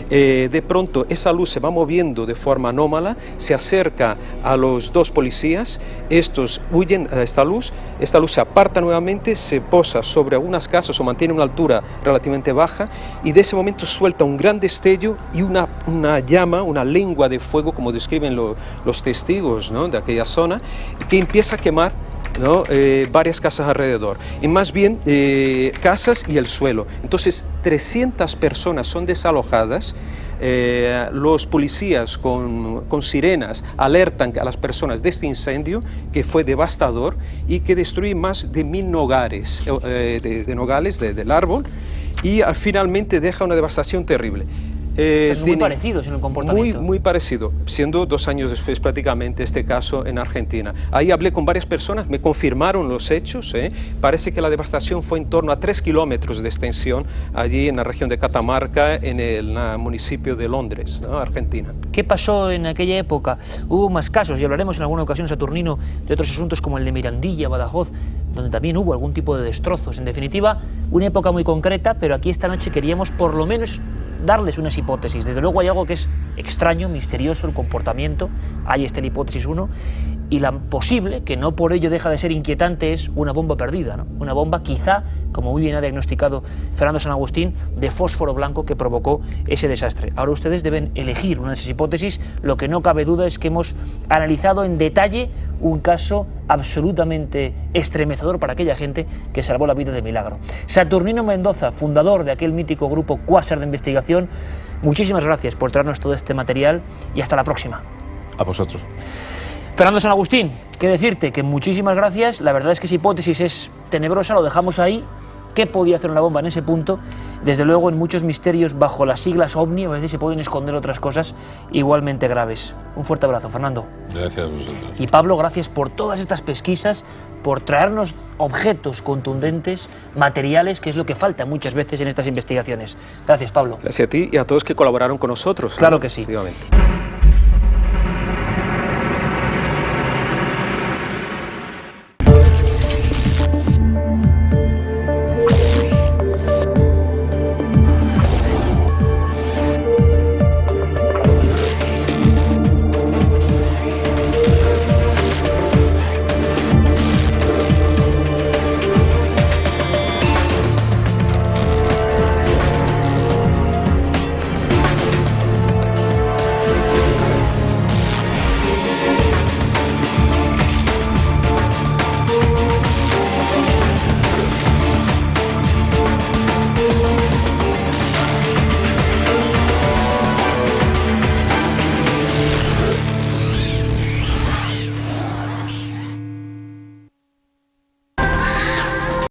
De pronto esa luz se va moviendo de forma anómala, se acerca a los dos policías, estos huyen a esta luz se aparta nuevamente, se posa sobre algunas casas o mantiene una altura relativamente baja y de ese momento suelta un gran destello y una llama, una lengua de fuego, como describen los testigos, ¿no?, de aquella zona, que empieza a quemar, ¿no?, varias casas alrededor, y más bien casas y el suelo. Entonces 300 personas son desalojadas. Los policías con sirenas alertan a las personas de este incendio que fue devastador y que destruye más de 1000 nogales, de nogales del árbol, y finalmente deja una devastación terrible. Son muy parecidos en el comportamiento. Muy parecido, siendo 2 años después prácticamente este caso en Argentina. Ahí hablé con varias personas, me confirmaron los hechos. Parece que la devastación fue en torno a 3 kilómetros de extensión allí en la región de Catamarca, en el municipio de Londres, ¿no?, Argentina. ¿Qué pasó en aquella época? Hubo más casos, y hablaremos en alguna ocasión, Saturnino, de otros asuntos como el de Mirandilla, Badajoz, donde también hubo algún tipo de destrozos. En definitiva, una época muy concreta, pero aquí esta noche queríamos por lo menos darles unas hipótesis. Desde luego hay algo que es extraño, misterioso, el comportamiento. Ahí está la hipótesis 1. Y la posible, que no por ello deja de ser inquietante, es una bomba perdida, ¿no? Una bomba quizá, como muy bien ha diagnosticado Fernando San Agustín, de fósforo blanco que provocó ese desastre. Ahora ustedes deben elegir una de esas hipótesis. Lo que no cabe duda es que hemos analizado en detalle un caso absolutamente estremecedor para aquella gente que salvó la vida de milagro. Saturnino Mendoza, fundador de aquel mítico grupo Quasar de investigación, muchísimas gracias por traernos todo este material y hasta la próxima. A vosotros. Fernando San Agustín, qué decirte, que muchísimas gracias. La verdad es que esa hipótesis es tenebrosa, lo dejamos ahí. ¿Qué podía hacer una bomba en ese punto? Desde luego, en muchos misterios bajo las siglas OVNI a veces se pueden esconder otras cosas igualmente graves. Un fuerte abrazo, Fernando. Gracias a vosotros. Y Pablo, gracias por todas estas pesquisas, por traernos objetos contundentes, materiales, que es lo que falta muchas veces en estas investigaciones. Gracias, Pablo. Gracias a ti y a todos que colaboraron con nosotros. Claro que sí. Efectivamente.